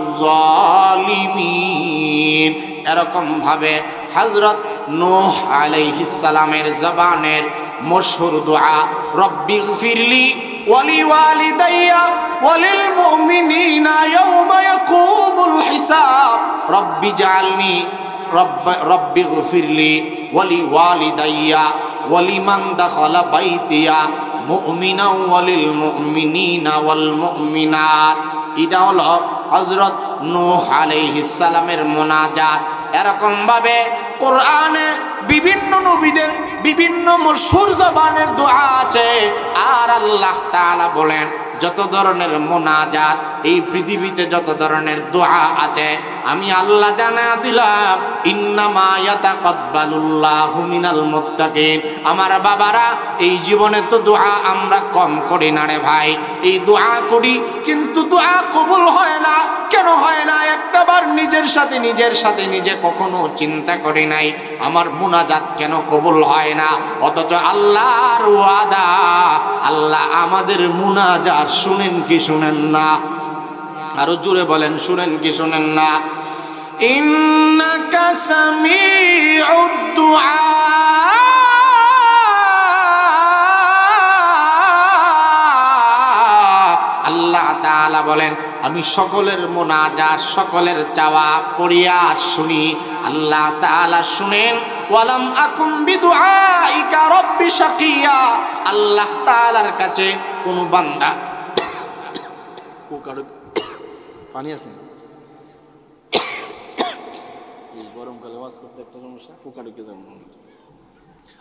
জালিমিন। এরকম ভাবে হযরত নূহ আলাইহিস সালামের জবানের মশহুর দোয়া রব্বিগফিরলি ওয়ালি ওয়ালিদাইয়া ওয়ালিল মুমিনিনা ইয়াওমা ইয়াকুমুল হিসাব। রব্বিগফিরলি ওয়ালি ওয়ালিদাইয়া ওয়ালিমান দাখালা বাইতিয়া মুমিনান ওয়ালিল মুমিনিনা ওয়াল মুমিনাত। এটা হলো হযরত নূহ আলাইহিস সালামের মুনাজাত। এরকম ভাবে কোরআনে বিভিন্ন নবীদের বিভিন্ন মশহুর জবানের দোয়া আছে। আর আল্লাহ তাআলা বলেন যত ধরনের মুনাজাত এই পৃথিবীতে যত ধরনের দোয়া আছে আমি আল্লাহ জানা দিলাম ইন্নামা ইয়াতাকাব্বালুল্লাহু মিনাল মুত্তাকিন। আমার বাবারা এই জীবনে তো দোয়া আমরা কম করি না রে ভাই, এই দোয়া করি কিন্তু দোয়া কবুল হয় না। কেন হয় না? একটাবার নিজের সাথে নিজে কখনো চিন্তা করি নাই আমার মুনাজাত কেন কবুল হয় না। অথচ আল্লাহর ওয়াদা, আল্লাহ আমাদের মুনাজাত শুনেন কি শুনেন না? আরো জোরে বলেন, শুনেন কি শুনেন না? ইন্নাকা সামিউদ দুআ। আল্লাহ তাআলা বলেন আমি সকলের মুনাজাত সকলের চাওয়া ফরিয়াদ শুনি। আল্লাহ তাআলা শুনেন ওয়ালাম আকুম বিদুআইকা রব্বি শাকিয়া। আল্লাহ তাআলার কাছে কোন বান্দা পানি আছে এই গরমকালে ওয়াজ করতে একটা সমস্যা, ফুকা ঢুকে যাবে।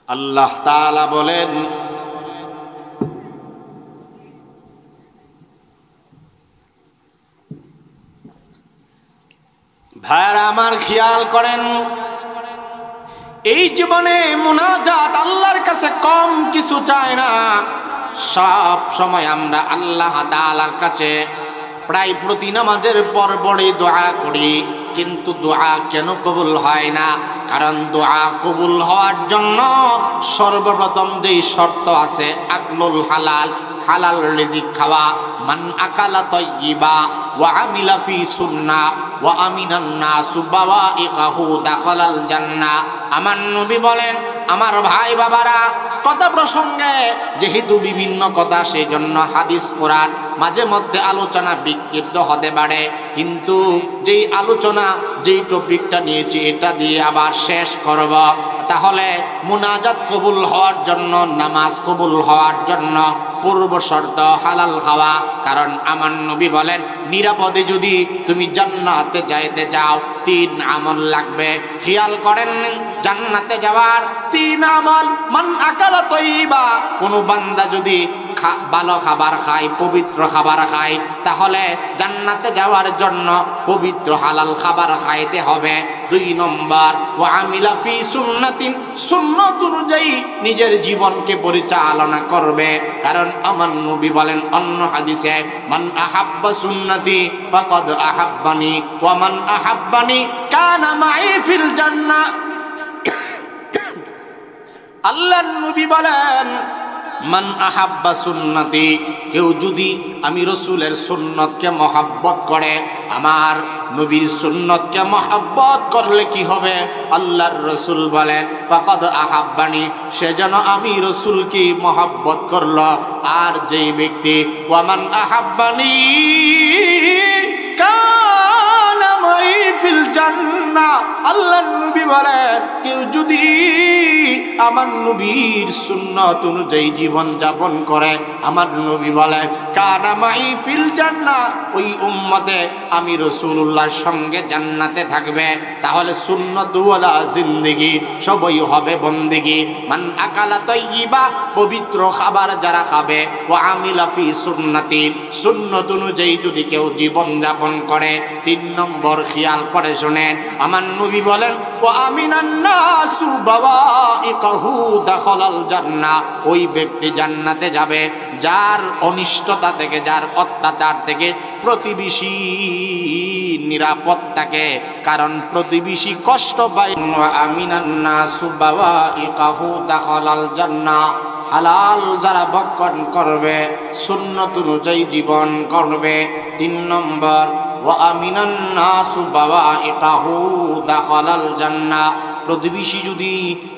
আল্লাহ তাআলা বলেন ভাইরা আমার খেয়াল করেন এই জীবনে মুনাজাত আল্লাহর কাছে কম কিছু চায় না। সব সময় আমরা আল্লাহ তাআলার কাছে প্রায় প্রতি নামাজের পর পরই দোয়া করি, কিন্তু দোয়া কেন কবুল হয় না? কারণ দোয়া কবুল হওয়ার জন্য সর্বপ্রথম যেই শর্ত আছে, আকলুল হালাল, হালাল রিজিক খাওয়া। মান আকালা তাইয়্যিবা ওয়া আমিলা ফি সুন্নাহ ওয়া আমিনান নাসু বাওয়াইকাহু দাখালাল জান্নাহ। আমার নবী বলেন, আমার ভাই বাবারা, কথা প্রসঙ্গে যেহেতু বিভিন্ন কথা, সেই জন্য হাদিস কোরআন মাঝে মধ্যে আলোচনা বিক্ষিপ্ত হতে পারে, কিন্তু যেই আলোচনা, যেই টপিকটা নিয়েছি, এটা দিয়ে আবার শেষ করব। তাহলে মুনাজাত কবুল হওয়ার জন্য, নামাজ কবুল হওয়ার জন্য পূর্ব শর্ত হালাল খাওয়া। কারণ আমার নবী বলেন, নিরাপদে যদি তুমি জান্নাতে যাইতে চাও, 3 আমল লাগবে। খেয়াল করেন, জান্নাতে যাওয়ার 3 আমল। মান আকালা তাইয়্যিবা, কোনো বান্দা যদি ভালো খাবার খায়, পবিত্র খাবার খায়, তাহলে জান্নাতে যাওয়ার জন্য পবিত্র হালাল খাবার খাইতে হবে। 2 নম্বর, ওয়া আমিলা ফি সুন্নাতিন, সুন্নাত অনুযায়ী নিজের জীবনকে পরিচালনা করবে। কারণ আমার নবী বলেন অন্য হাদিসে, মান আহাব্বা সুন্নতি ফাকাদ আহাব্বানি ওয়া মান আহাব্বানি কানা মাই ফিল জান্নাহ। আল্লাহর নবী বলেন, মান আহাব্বা সুন্নতি, কেউ যদি আমি রসুলের সুন্নতকে মহাব্বত করে, আমার নবীর সুন্নতকে মহাব্বত করলে কি হবে? আল্লাহর রসুল বলেন, ফাকাদ আহাব্বানি, সে যেন আমি রসুলকে মহাব্বত করলো। আর যেই ব্যক্তি ওয়ামান আহাব্বানি কানা মাই ফিল জান্নাহ, আল্লাহর নবী বলেন, কেউ যদি আমার নবীর সুন্নাত অনুযায়ী জীবন যাপন করে, আমার নবী বলেন কানা মাই ফিল জান্নাহ, ওই উম্মতে আমি রাসূলুল্লাহর সঙ্গে জান্নাতে থাকবে। তাহলে সুন্নাতওয়ালা জিন্দেগি সবই হবে বন্দেগি। মান আকালা তাইয়্যিবা, পবিত্র খাবার যারা খাবে, ওয়া আমিলা ফি সুন্নাতিন, সুন্নাত অনুযায়ী যদি কেউ জীবন যাপন করে। 3 নম্বর, খেয়াল করে শুনেন, আমার নবী বলেন, ওয়া আমিনান নাসু বাওয়াইকাহু দাখালাল জান্নাহ, ওই ব্যক্তি জান্নাতে যাবে যার অনিষ্টতা থেকে, যার অত্যাচার থেকে প্রতিবেশী নিরাপদ থাকে। কারণ প্রতিবেশী কষ্ট পায়। ওয়া আমিনান নাসু বাওয়াইকাহু দাখালাল জান্নাহ, হালাল যারা ভক্ষণ করবে, সুন্নাত অনুযায়ী জীবন করবে। 3 নম্বর, ওয়া আমিনান নাসু বাওয়াইকাহু দাখালাল জান্নাহ, প্রতিবেশী যদি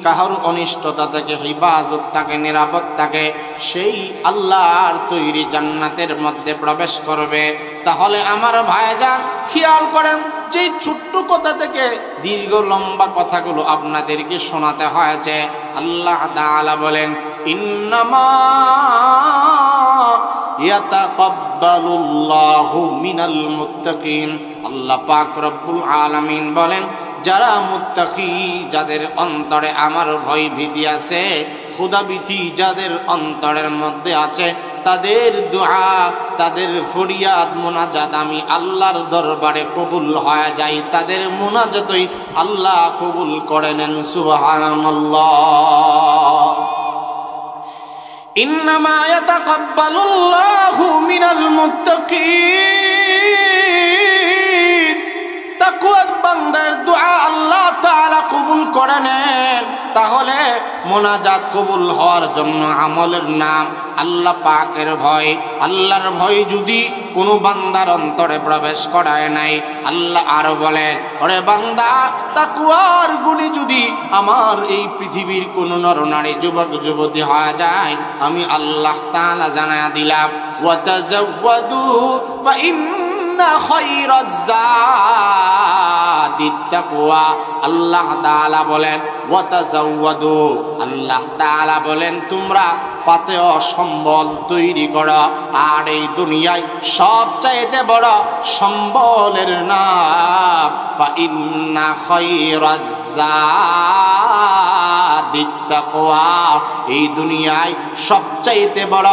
কাহার অনিষ্টতা থেকে হেফাজত থাকে, নিরাপদ থাকে, সেই আল্লাহর তৈরি জান্নাতের মধ্যে প্রবেশ করবে। তাহলে আমার ভাইজান, খেয়াল করেন, যে ছোট্ট কথা থেকে দীর্ঘ লম্বা কথাগুলো আপনাদেরকে শোনাতে হয়েছে। আল্লাহ তাআলা বলেন, ইন্নামা ইয়াতাকাব্বালুল্লাহু মিনাল মুত্তাকিন, আল্লাহ পাক রব্বুল আলামিন বলেন, যারা মুত্তাকি, যাদের অন্তরে আমার ভয় ভীতি আছে, খোদাভীতি যাদের অন্তরের মধ্যে আছে, তাদের দোয়া, তাদের ফরিয়াদ মুনাজাত আমি আল্লাহর দরবারে কবুল হয়ে যাই। তাদের মুনাজাতই আল্লাহ কবুল করে নেন। সুবহানাল্লাহ। ইন্নামা ইয়াতাকাব্বালুল্লাহু মিনাল মুত্তাকিন, তাকওয়ার বান্দার দোয়া আল্লাহ তাআলা কবুল করে নেন। তাহলে মোনাজাত কবুল হওয়ার জন্য আমলের নাম আল্লাহ পাকের ভয়। আল্লাহর ভয় যদি কোনো বান্দার অন্তরে প্রবেশ করায় নাই, আল্লাহ আরো বলেন, ওরে বান্দা, তাকওয়ার গুণে যদি আমার এই পৃথিবীর কোন নরনারী, যুবক যুবতী হয়ে যায়, আমি আল্লাহ তাআলা জানায়া দিলাম, ওয়া তাযাওয়াদু ফা ইন্না খায়রাজ যাদিত তাকওয়া। আল্লাহ তাআলা বলেন, ওয়া তাযাওয়াদু, আল্লাহ তাআলা বলেন, তোমরা পাতেও সম্বল তৈরি করো। আর এই দুনিয়ায় সবচাইতে বড় সম্বলের নাম ফা ইন্না খায়রাজ যাদিত তাকওয়া। এই দুনিয়ায় সবচাইতে বড়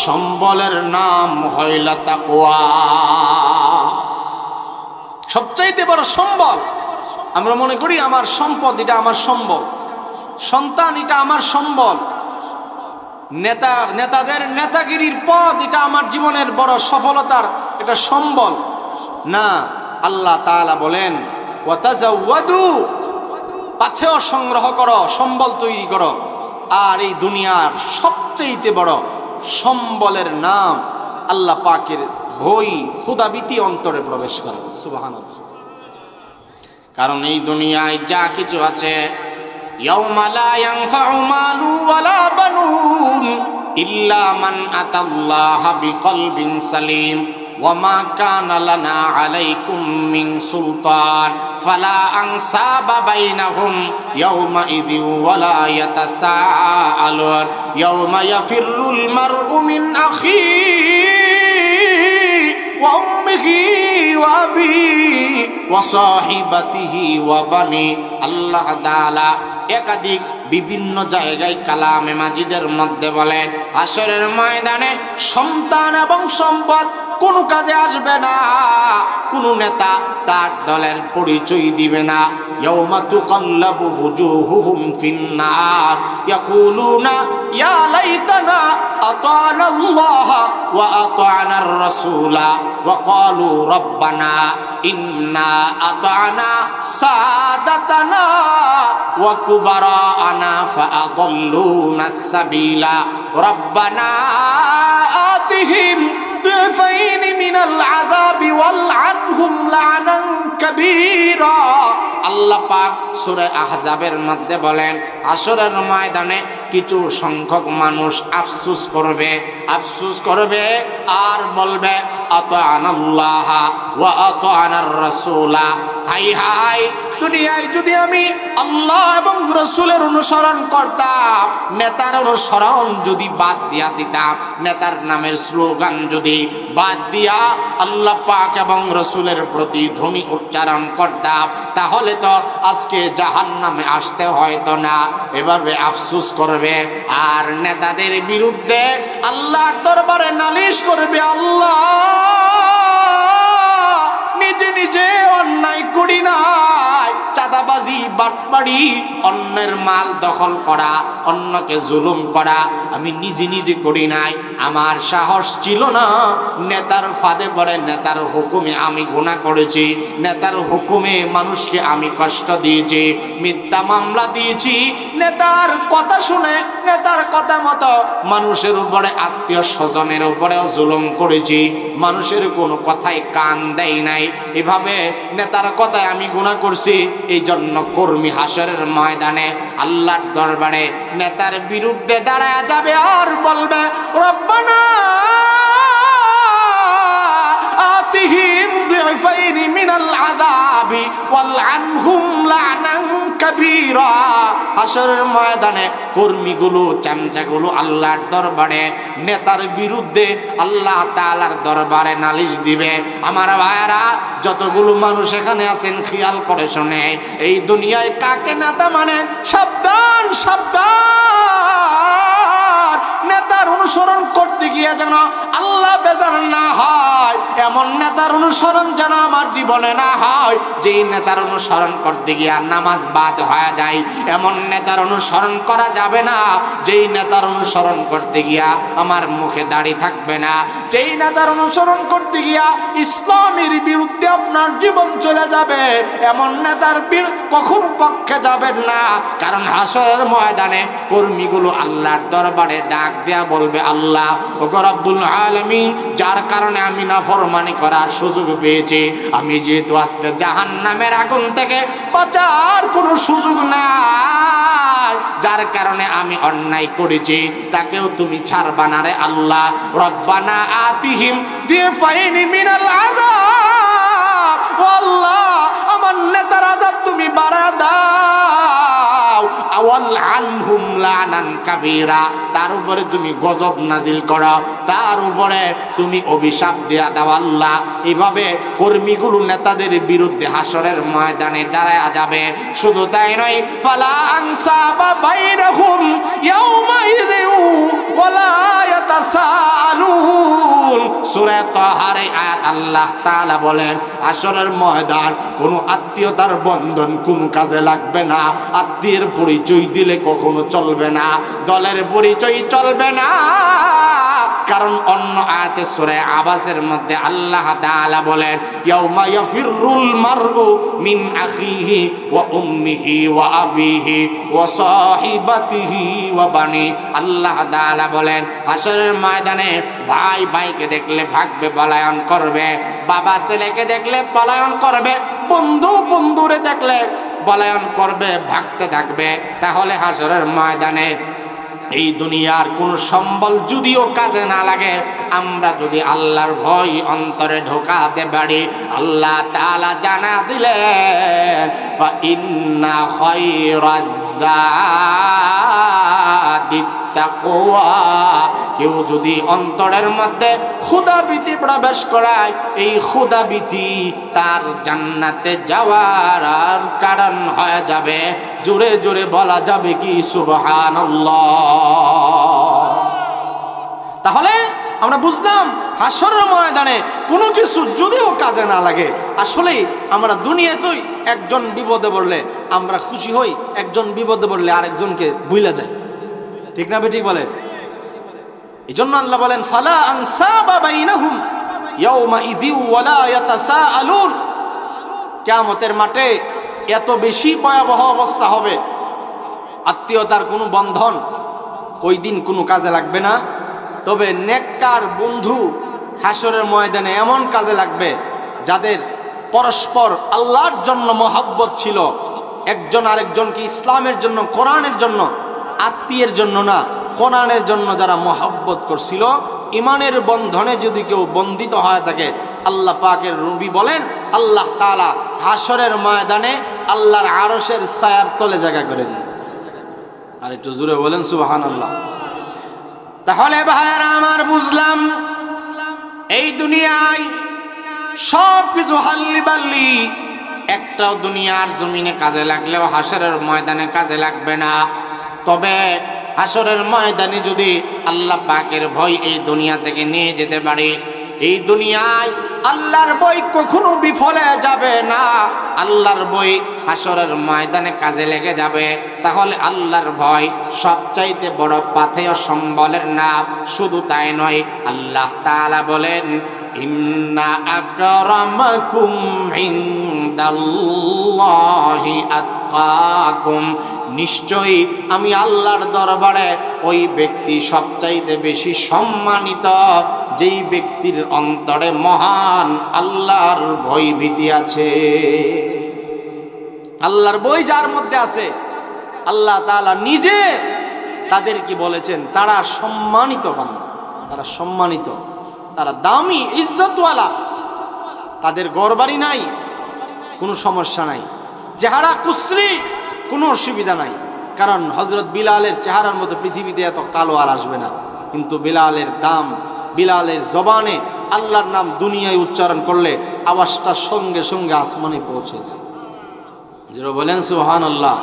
সম্বলের নাম হইল তাকওয়া। সবচাইতে বড় সম্বল, আমরা মনে করি আমার সম্পদ, এটা আমার সম্বল, সন্তান এটা আমার সম্বল, নেতাদের নেতাগিরির পদ এটা আমার জীবনের বড় সফলতার এটা সম্বল না। আল্লাহ তাআলা বলেন ওয়াতাজাওয়াদু, পাথেয় সংগ্রহ করো, সম্বল তৈরি করো। আর এই দুনিয়ার সবচেয়ে বড় সম্বলের নাম আল্লাহ পাকের ভয়, খুদাবিতি অন্তরে প্রবেশ করে। সুবহানাল্লাহ। কারণ এই দুনিয়ায় যা কিছু আছে, ইয়াউমা লা ইয়ানফাউ মালু ওয়ালা বানুন ইল্লা মান আতাল্লাহা বিকলবিন সালিম ওয়ামা কানা লানা আলাইকুম মিন সুলতান ফালা আনসাবা বাইনাহুম ইয়াউমা ইযিন ওয়ালা ইয়াতাসাআলুন ইয়াউমা ইয়াফিরুল মারউ মিন আখিহি ওয়া উম্মিহি ওয়া আবিহি ওয়া সাহিবাতিহি ওয়া বানি। আল্লাহ তাআলা একাধিক বিভিন্ন জায়গায় কালামে মাজিদের মধ্যে বলেন, হাসরের ময়দানে সন্তান এবং সম্পদ কোনো কাজে আসবে না। কোনো নেতা তার দলের পরিচয় দিবে না। ইয়াউমা তুকাল্লাবু ওয়ুজুহুহুম ফিন্নার ইয়াকুলুনা ইয়া লাইতানা আতানা আল্লাহ ওয়া আতানার রাসূলা ওয়া ক্বালু রাব্বানা ইন্না আতানা সাদাতানা ওয়া কুবারানা ফাআদাল্লুনা সাবিলা রাব্বানা আতিহিম ضعفين من العذاب والعنهم لعنا كبيرا। আল্লাহ পাক সূরা আহজাবের মধ্যে বলেন, হাসরের ময়দানে কিছু সংখ্যক মানুষ আফসোস করবে আর বলবে আতানাল্লাহ ওয়া আতানার রাসূলা। হাই হাই, দুনিয়ায় যদি আমি আল্লাহ এবং রাসূলের অনুসরণ করতাম, নেতার অনুসরণ যদি বাদ দিয়া দিতাম, নেতার নামের স্লোগান যদি বাদ দিয়া আল্লাহ পাক এবং রাসূলের প্রতি ধ্বনি উচ্চারণ করতাম, তাহলে তো আজকে জাহান্নামে আসতে হয়তো না। এভাবে আফসোস করবে আর নেতাদের বিরুদ্ধে আল্লাহর দরবারে নালিশ করবে, আল্লাহ নিজে নিজে অন্যায় করি নাই, চাঁদাবাজি, বাটপাড়ি, অন্যের মাল দখল করা, অন্যকে জুলুম করা আমি নিজে নিজে করি নাই। আমার সাহস ছিল না, নেতার ফাঁদে পড়ে নেতার হুকুমে আমি গুনাহ করেছি, নেতার হুকুমে মানুষকে আমি কষ্ট দিয়েছি, মিথ্যা মামলা দিয়েছি, নেতার কথা শুনে নেতার কথা মতো মানুষের উপরে, আত্মীয় স্বজনের উপরেও জুলুম করেছি, মানুষের কোনো কথায় কান দেই নাই। এভাবে নেতার কথায় আমি গুনাহ করছি। এই জন্য কর্মী হাসরের ময়দানে আল্লাহর দরবারে নেতার বিরুদ্ধে দাঁড়ায় যাবে আর বলবে, রব্বানা আতিহিম দিফাইনি মিনাল আযাবি ওয়াল আনহুম লা'নান কাবীরা। হাসরের ময়দানে কর্মীগুলো, চামচাগুলো আল্লাহর দরবারে নেতার বিরুদ্ধে আল্লাহ তাআলার দরবারে নালিশ দিবে। আমার ভাইরা, যতগুলো মানুষ এখানে আছেন খেয়াল করে শুনে, এই দুনিয়ায় কাকে নেতা মানে সাবধান সাবধান। নেতার অনুসরণ করতে গিয়ে যেন আল্লাহ বেজার না হয়, এমন নেতার অনুসরণ যেন আমার জীবনে না হয়। যেই নেতার অনুসরণ করতে গিয়ে নামাজ বাদ হয়ে যায়, এমন নেতার অনুসরণ করা যাবে না। যেই নেতার অনুসরণ করতে গিয়া আমার মুখে দাড়ি থাকবে না, যেই নেতার অনুসরণ করতে গিয়া ইসলামের বিরুদ্ধে আপনার জীবন চলে যাবে, এমন নেতার কখনো পক্ষে যাবেন না। কারণ হাসরের ময়দানে কর্মীগুলো আল্লাহর দরবারে ডাক দেয়া বলবে, আল্লাহ ওগো রব্বুল আলামিন, যার কারণে আমি নাফরমানি করার সুযোগ পেয়েছি, আমি যেহেতু আজকে জাহান্নামের আগুন থেকে বাঁচার কোনো সুযোগ নাই, যার কারণে আমি অন্যায় করেছি, তাকেও তুমি ছাড়বা না রে আল্লাহ। রব্বানা আতিহিম দিফাইনি মিনাল আযাব, ও আল্লাহ আমার নেতার আযাব তুমি বাড়া দাও। আওয়াল আনহুম লানান কাবীরা, তার উপরে তুমি গজব নাজিল করো, তার উপরে তুমি অভিশাপ দেয়া দাও আল্লাহ। এভাবে কর্মীগুলো নেতাদের বিরুদ্ধে হাসরের ময়দানে দাঁড়ায়া যাবে। শুধু তাই নয়, ফালা আনসাবা বাইনাহুম ইয়াউমাইযিন ওয়ালা ইয়াতাসাআলুন। সূরা তাহার আয়াত আল্লাহ তাআলা বলেন, হাসরের ময়দান কোনো আত্মীয়তার বন্ধন কোন কাজে লাগবে না, আত্মীয়ের পরিচয় দিলে কখনো চলবে না, দলের পরিচয় চলবে না, কারণ অন্য আয়াতে সূরা আবাসের মধ্যে আল্লাহ তাআলা বলেন ইয়াউমা ইয়াফিরুল মারউ মিন আখিহি ওয়া উম্মিহি ওয়া আবিহি ওয়া সাহিবাতিহি ওয়া বানি। আল্লাহ তাআলা বলেন হাসরের ময়দানে ভাই ভাইকে দেখলে ভাগবে, পলায়ন করবে, বাবা ছেলেকে দেখলে পলায়ন করবে, বন্ধু বন্ধুরে দেখলে পলায়ন করবে, ভাগতে থাকবে। তাহলে হাসরের ময়দানে এই দুনিয়ার কোন সম্বল যদিও কাজে না লাগে, আমরা যদি আল্লাহর ভয় অন্তরে ঢোকাতে পারি, আল্লাহ তাআলা জানা দিলেন ফা ইন্না খায়রাজ যাদিত তাকওয়া। কেউ যদি অন্তরের মধ্যে খোদাভীতি প্রবেশ করায়, এই খোদাভীতি তার জান্নাতে যাওয়ার আর কারণ হয়ে যাবে। জোরে জোরে বলা যাবে কি সুবহানাল্লাহ। তাহলে আমরা বুঝলাম হাসরের ময়দানে কোনো কিছু যদিও কাজে না লাগে, আসলে আমরা দুনিয়াতেই একজন বিপদে পড়লে আমরা খুশি হই, একজন বিপদে পড়লে আরেকজনকে ভুলে যাই, ঠিক না বেঠিক বলেন? এই জন্য আল্লাহ বলেন ফালা আনসাবা বাইনাহুম ইয়াউমা ইযি ওয়ালা ইয়াতাসাআলুন। কিয়ামতের মাঠে এত বেশি ভয়াবহ অবস্থা হবে, আত্মীয়তার কোনো বন্ধন ওই দিন কোনো কাজে লাগবে না। তবে নেককার বন্ধু হাসরের ময়দানে এমন কাজে লাগবে যাদের পরস্পর আল্লাহর জন্য মহব্বত ছিল, একজন আরেকজনকে ইসলামের জন্য, কোরআনের জন্য, আত্মীয়ের জন্য না, কোরআনের জন্য যারা মহব্বত করছিল। ইমানের বন্ধনে যদি কেউ বন্দিত হয়ে থাকে, আল্লাহ পাকের নবী বলেন আল্লাহ তাআলা হাসরের ময়দানে আল্লাহর আরশের ছায়ার তলে জায়গা করে দেন। আর একটু জোরে বলেন সুবহানাল্লাহ। তাহলে ভাইরা আমার বুঝলাম এই দুনিয়ায় সব কিছু হাল্লি বাল্লি, একটাও দুনিয়ার জমিনে কাজে লাগলেও হাসরের ময়দানে কাজে লাগবে না। তবে হাসরের ময়দানে যদি আল্লাহ পাকের ভয় এই দুনিয়া থেকে নিয়ে যেতে পারে, এই দুনিয়ায় আল্লাহর বই কখনো বিফলে যাবে না। আল্লাহর বই হাসরের ময়দানে কাজে লেগে যাবে। তাহলে আল্লাহর ভয় সবচাইতে বড় পাথেয় সম্বলের নাম। শুধু তাই নয়, আল্লাহ তাআলা বলেন ইন্না আকরামাকুম ইনদাল্লাহি আতকাকুম। নিশ্চয়ই আমি আল্লাহর দরবারে ওই ব্যক্তি সবচাইতে বেশি সম্মানিত, যেই ব্যক্তির অন্তরে মহান আল্লাহর ভয় ভীতি আছে। আল্লাহর ভয় যার মধ্যে আছে, আল্লাহ তাআলা নিজে তাদেরকে বলেছেন তারা সম্মানিত বান্দা, তারা সম্মানিত, তারা দামি, ইজ্জতওয়ালা। তাদের ঘরবাড়ি নাই, কোনো সমস্যা নাই, চেহারা কুশ্রী, কোনো অসুবিধা নাই। কারণ হযরত বিলালের চেহারার মতো পৃথিবীতে এত কালো আর আসবে না। কিন্তু বিলালের দাম, বিলালের জবানে আল্লাহর নাম দুনিয়ায় উচ্চারণ করলে আওয়াজটা সঙ্গে সঙ্গে আসমানে পৌঁছে যায়। যারা বলেন সুবহানাল্লাহ।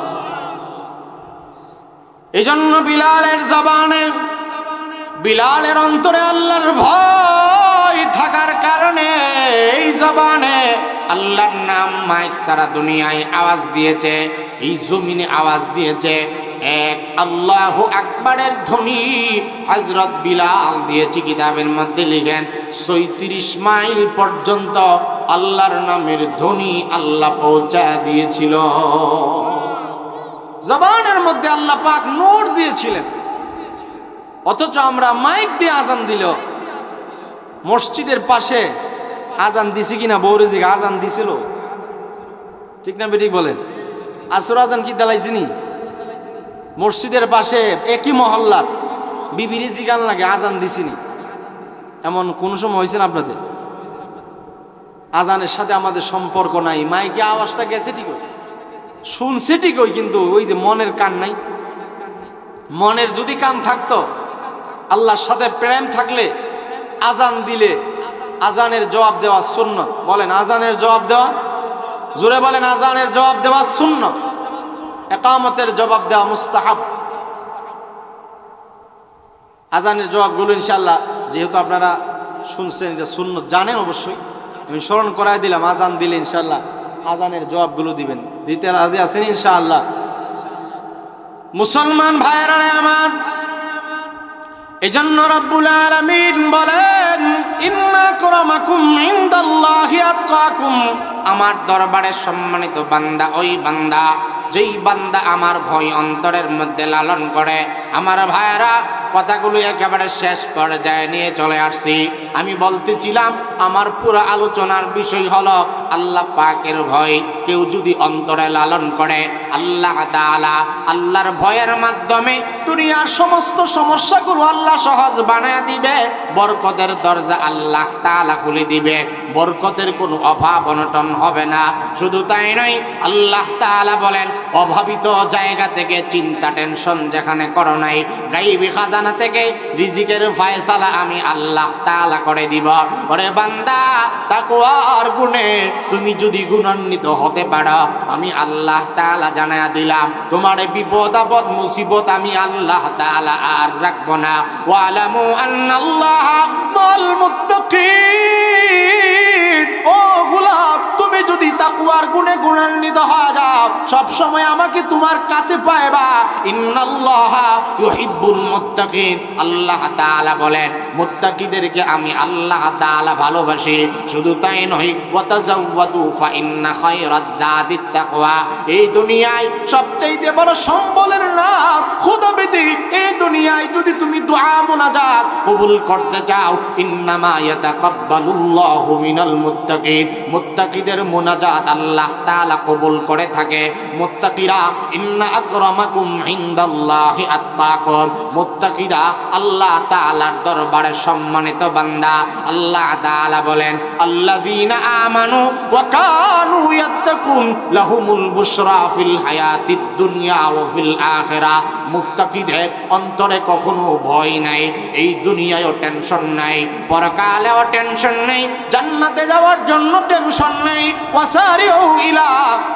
এই জন্য বিলালের জবানে, বিলালের অন্তরে আল্লাহর ভয় থাকার কারণে এই জবানে আল্লাহর নাম মাইক সারা দুনিয়ায় আওয়াজ দিয়েছে, এই জমিনে আওয়াজ দিয়েছে। এক আল্লাহু আকবারের ধ্বনি হযরত বিলাল দিয়েছি কিতাবের মধ্যে লিখেন ৩৬ মাইল পর্যন্ত আল্লাহর নামের ধ্বনি আল্লাহ পৌঁছা দিয়েছিল। জবানের মধ্যে আল্লাহ পাক নূর দিয়েছিলেন। অথচ আমরা মাইক দিয়ে আজান দিল, মসজিদের পাশে আজান দিছি কিনা বৌরে জিগা আজান দিছিল, ঠিক না বেঠিক বলেন? আসর আজান কি দালাইছিনি? মসজিদের পাশে একই মহল্লার বিবিরি জিগান লাগে আজান দিছিনি? এমন কোন সময় হয়েছে না আপনাদের? আজানের সাথে আমাদের সম্পর্ক নাই, মাইকে আওয়াজটা গেছে ঠিকই, শুনছে ঠিকই, কিন্তু ওই যে মনের কান নাই। মনের যদি কান থাকতো, আল্লাহর সাথে প্রেম থাকলে আজান দিলে আজানের জবাব দেওয়া সুন্নত। বলেন আজানের জবাব দেওয়া, জোরে বলেন আজানের জবাব দেওয়া সুন্নত, ইকামতের জবাব দেওয়া মুস্তাহাব। আজানের জবাবগুলো ইনশাআল্লাহ যেহেতু আপনারা শুনছেন যে সুন্নত জানেন, অবশ্যই আমি স্মরণ করাই দিলাম। আজান দিলে ইনশাআল্লাহ আজানের জবাবগুলো দিবেন, দিতে রাজি আছেন ইনশাআল্লাহ? মুসলমান ভাইয়েরা আমার, এজন্য রব্বুল আলামিন বলেন, ইন্না আকরামাকুম ইনদাল্লাহি আতকাকুম, আমার দরবারে সম্মানিত বান্দা ওই বান্দা যেই বান্দা আমার ভয় অন্তরের মধ্যে লালন করে। আমার ভাইয়েরা, কথাগুলো একেবারে শেষ পর্যায়ে নিয়ে চলে আসছি। আমি বলতেছিলাম আমার পুরো আলোচনার বিষয় হলো আল্লাহ পাকের ভয় কেউ যদি অন্তরে লালন করে, আল্লাহ তাআলা আল্লাহর ভয়ের মাধ্যমে দুনিয়ার সমস্ত সমস্যাগুলো আল্লাহ সহজ বানায় দিবে। বরকতের দরজা আল্লাহ তাআলা খুলে দিবে, বরকতের কোনো অভাব অনটন হবে না। শুধু তাই নয়, আল্লাহ তাআলা বলেন অভাবিত জায়গা থেকে চিন্তা টেনশন যেখানে করো নাই, গায়বী খাজানা থেকে রিজিকের ফয়সালা আমি আল্লাহ তাআলা করে দিব। ওরে বান্দা, তাকওয়ার গুণে তুমি যদি গুণান্বিত হতে পারো, আমি আল্লাহ তাআলা জানায়া দিলাম তোমার বিপদ আপদ মুসিবত আমি আল্লাহ তাআলা আর রাখবো না। ওয়ালামু আন্নাল্লাহ মাল মুত্তাকিন, ও গোলাম, তুমি যদি তাকওয়ার গুণে গুণান্বিত হয়ে যাও, সব সময় আমাকে তোমার কাছে পাইবা। ইন্নাল্লাহা ইউহিব্বুল মুত্তাকিন, আল্লাহ তাআলা বলেন মুত্তাকিদেরকে আমি আল্লাহ তাআলা ভালোবাসি। শুধু তাই নয়, ওয়াতাজাওয়াদু ফা ইন্না খায়রাজ যাদিত তাকওয়া, এই দুনিয়ায় সবচেয়ে বড় সম্বলের নাম খোদাভীতি। এই দুনিয়ায় যদি তুমি দোয়া মুনাজাত কবুল করতে চাও, ইন্নামা ইয়াতাকাব্বালুল্লাহু মিনাল মুত্তাকিন, মুত্তাকিদের মুনাজাত আল্লাহ তাআলা কবুল করে থাকে। মুত্তাকিরা, ইন্না আকরামাকুম ইনদাল্লাহি আতকাকুম, মুত্তাকিরা আল্লাহ তাআলার দরবারে সম্মানিত বান্দা। আল্লাহ তাআলা বলেন আল্লাযীনা আমানু ওয়া কানু ইয়াত্তাকুন লাহুমুল বুশরা ফিল হায়াতিদ দুনিয়া ওয়া ফিল আখিরা, মুত্তাকিদের অন্তরে কখনো ভয় নাই, এই দুনিয়ায়ও টেনশন নাই, পরকালেও টেনশন নেই, জান্নাতে যাওয়ার জন্য টেনশন নেই। ওয়াসারিউ ইলা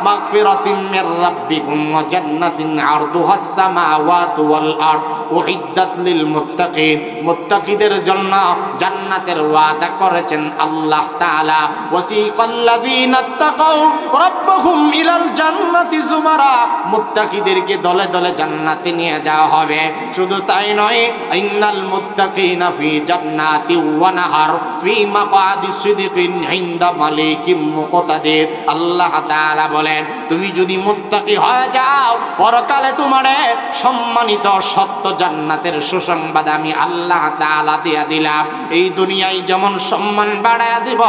মাগফিরাতিম মির রাব্বিকুম ওয়া জান্নাতিন আরদুহাস সামাওয়াতু ওয়াল আরদ উইদ্দাত লিল মুত্তাকিন, মুত্তাকিদের জন্য জান্নাতের ওয়াদা করেছেন আল্লাহ তাআলা। ওয়াসিকাল্লাযীনা তাকাউ রাব্বাহুম ইলাল জান্নাতি যুমারা, মুত্তাকিদেরকে দলে দলে জান্নাতে নিয়ে যাওয়া হবে। শুধু তাই নয়, ইন্নাল মুত্তাকিনা ফি জান্নাতি ওয়া নাহার ফি মাকাদি সিদকিন ইনদা মালিকিম মুকতাদির, আল্লাহ তাআলা বলেন তুমি যদি মুত্তাকি হয়ে যাও, পরকালে তোমারে সম্মানিত সত্য জান্নাতের সুসংবাদ আমি আল্লাহ তাআলা দিয়া দিলাম। এই দুনিয়ায় যেমন সম্মান বাড়ায়া দিব,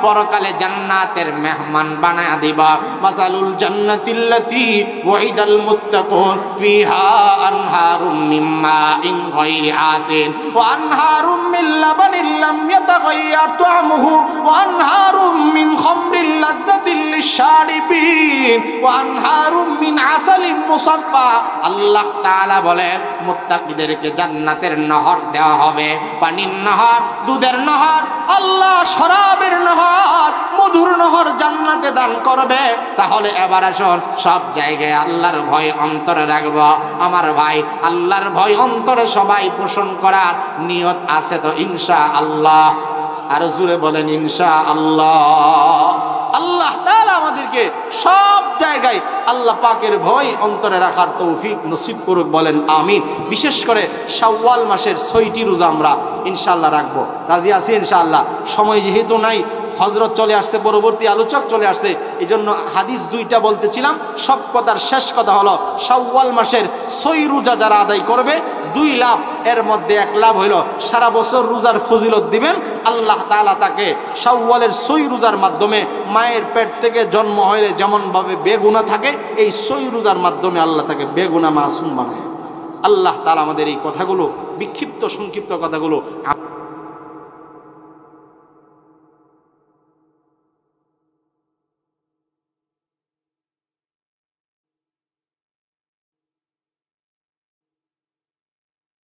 পরকালে জান্নাতের মেহমান বানায়া দিব। মাসালুল জান্নাতিল্লাতী ওয়াইদাল মুত্তাকুন ফিহা আনহারুম মিন মাইন গায়রি আসিন ওয়া আনহারুম মিন লাবানিন লাম ইয়াতাগায়্যার তা'আমুহু ওয়া আনহারুম মিন খামরিল লাযযাতিল লিশারিবিন ওয়া আনহারুম মিন আসালিন মুসাফফা, আল্লাহ তাআলা বলেন মুত্তাকিদেরকে জান্নাতের নহর দেওয়া হবে, পানির নহর, দুধের নহর, আল্লাহ শরাবের নহর, মধুর নহর জান্নাতে দান করবে। তাহলে এবার আসুন সব জায়গায় আল্লাহর ভয় অন্তরে রাখবো। আমার ভাই, আল্লাহর ভয় অন্তরে সবাই পোষণ করার নিয়ত আছে তো ইনশাআল্লাহ? আর জোরে বলেন ইনশাআল্লাহ। আল্লাহ তাআলা আমাদেরকে সব জায়গায় আল্লাহ পাকের ভয় অন্তরে রাখার তৌফিক নসিব করুক, বলেন আমিন। বিশেষ করে শাওয়াল মাসের 6টি রোজা আমরা ইনশাআল্লাহ রাখবো। রাজি আছি ইনশাআল্লাহ? সময় যেহেতু নাই, হযরত চলে আসছে, পরবর্তী আলোচক চলে আসছে, এই জন্য হাদিস 2টা বলতেছিলাম। সব কথার শেষ কথা হলো শাওয়াল মাসের 6 রোজা যারা আদায় করবে 2 লাভ, এর মধ্যে 1 লাভ হইল সারা বছর রোজার ফজিলত দিবেন আল্লাহ তাআলা তাকে। শাওয়ালের 6 রোজার মাধ্যমে মায়ের পেট থেকে জন্ম হইলে যেমনভাবে বেগুনাহ থাকে, এই 6 রোজার মাধ্যমে আল্লাহ তাকে বেগুনাহ মাসুম বানায়। আল্লাহ তাআলা আমাদের এই কথাগুলো, বিক্ষিপ্ত সংক্ষিপ্ত কথাগুলো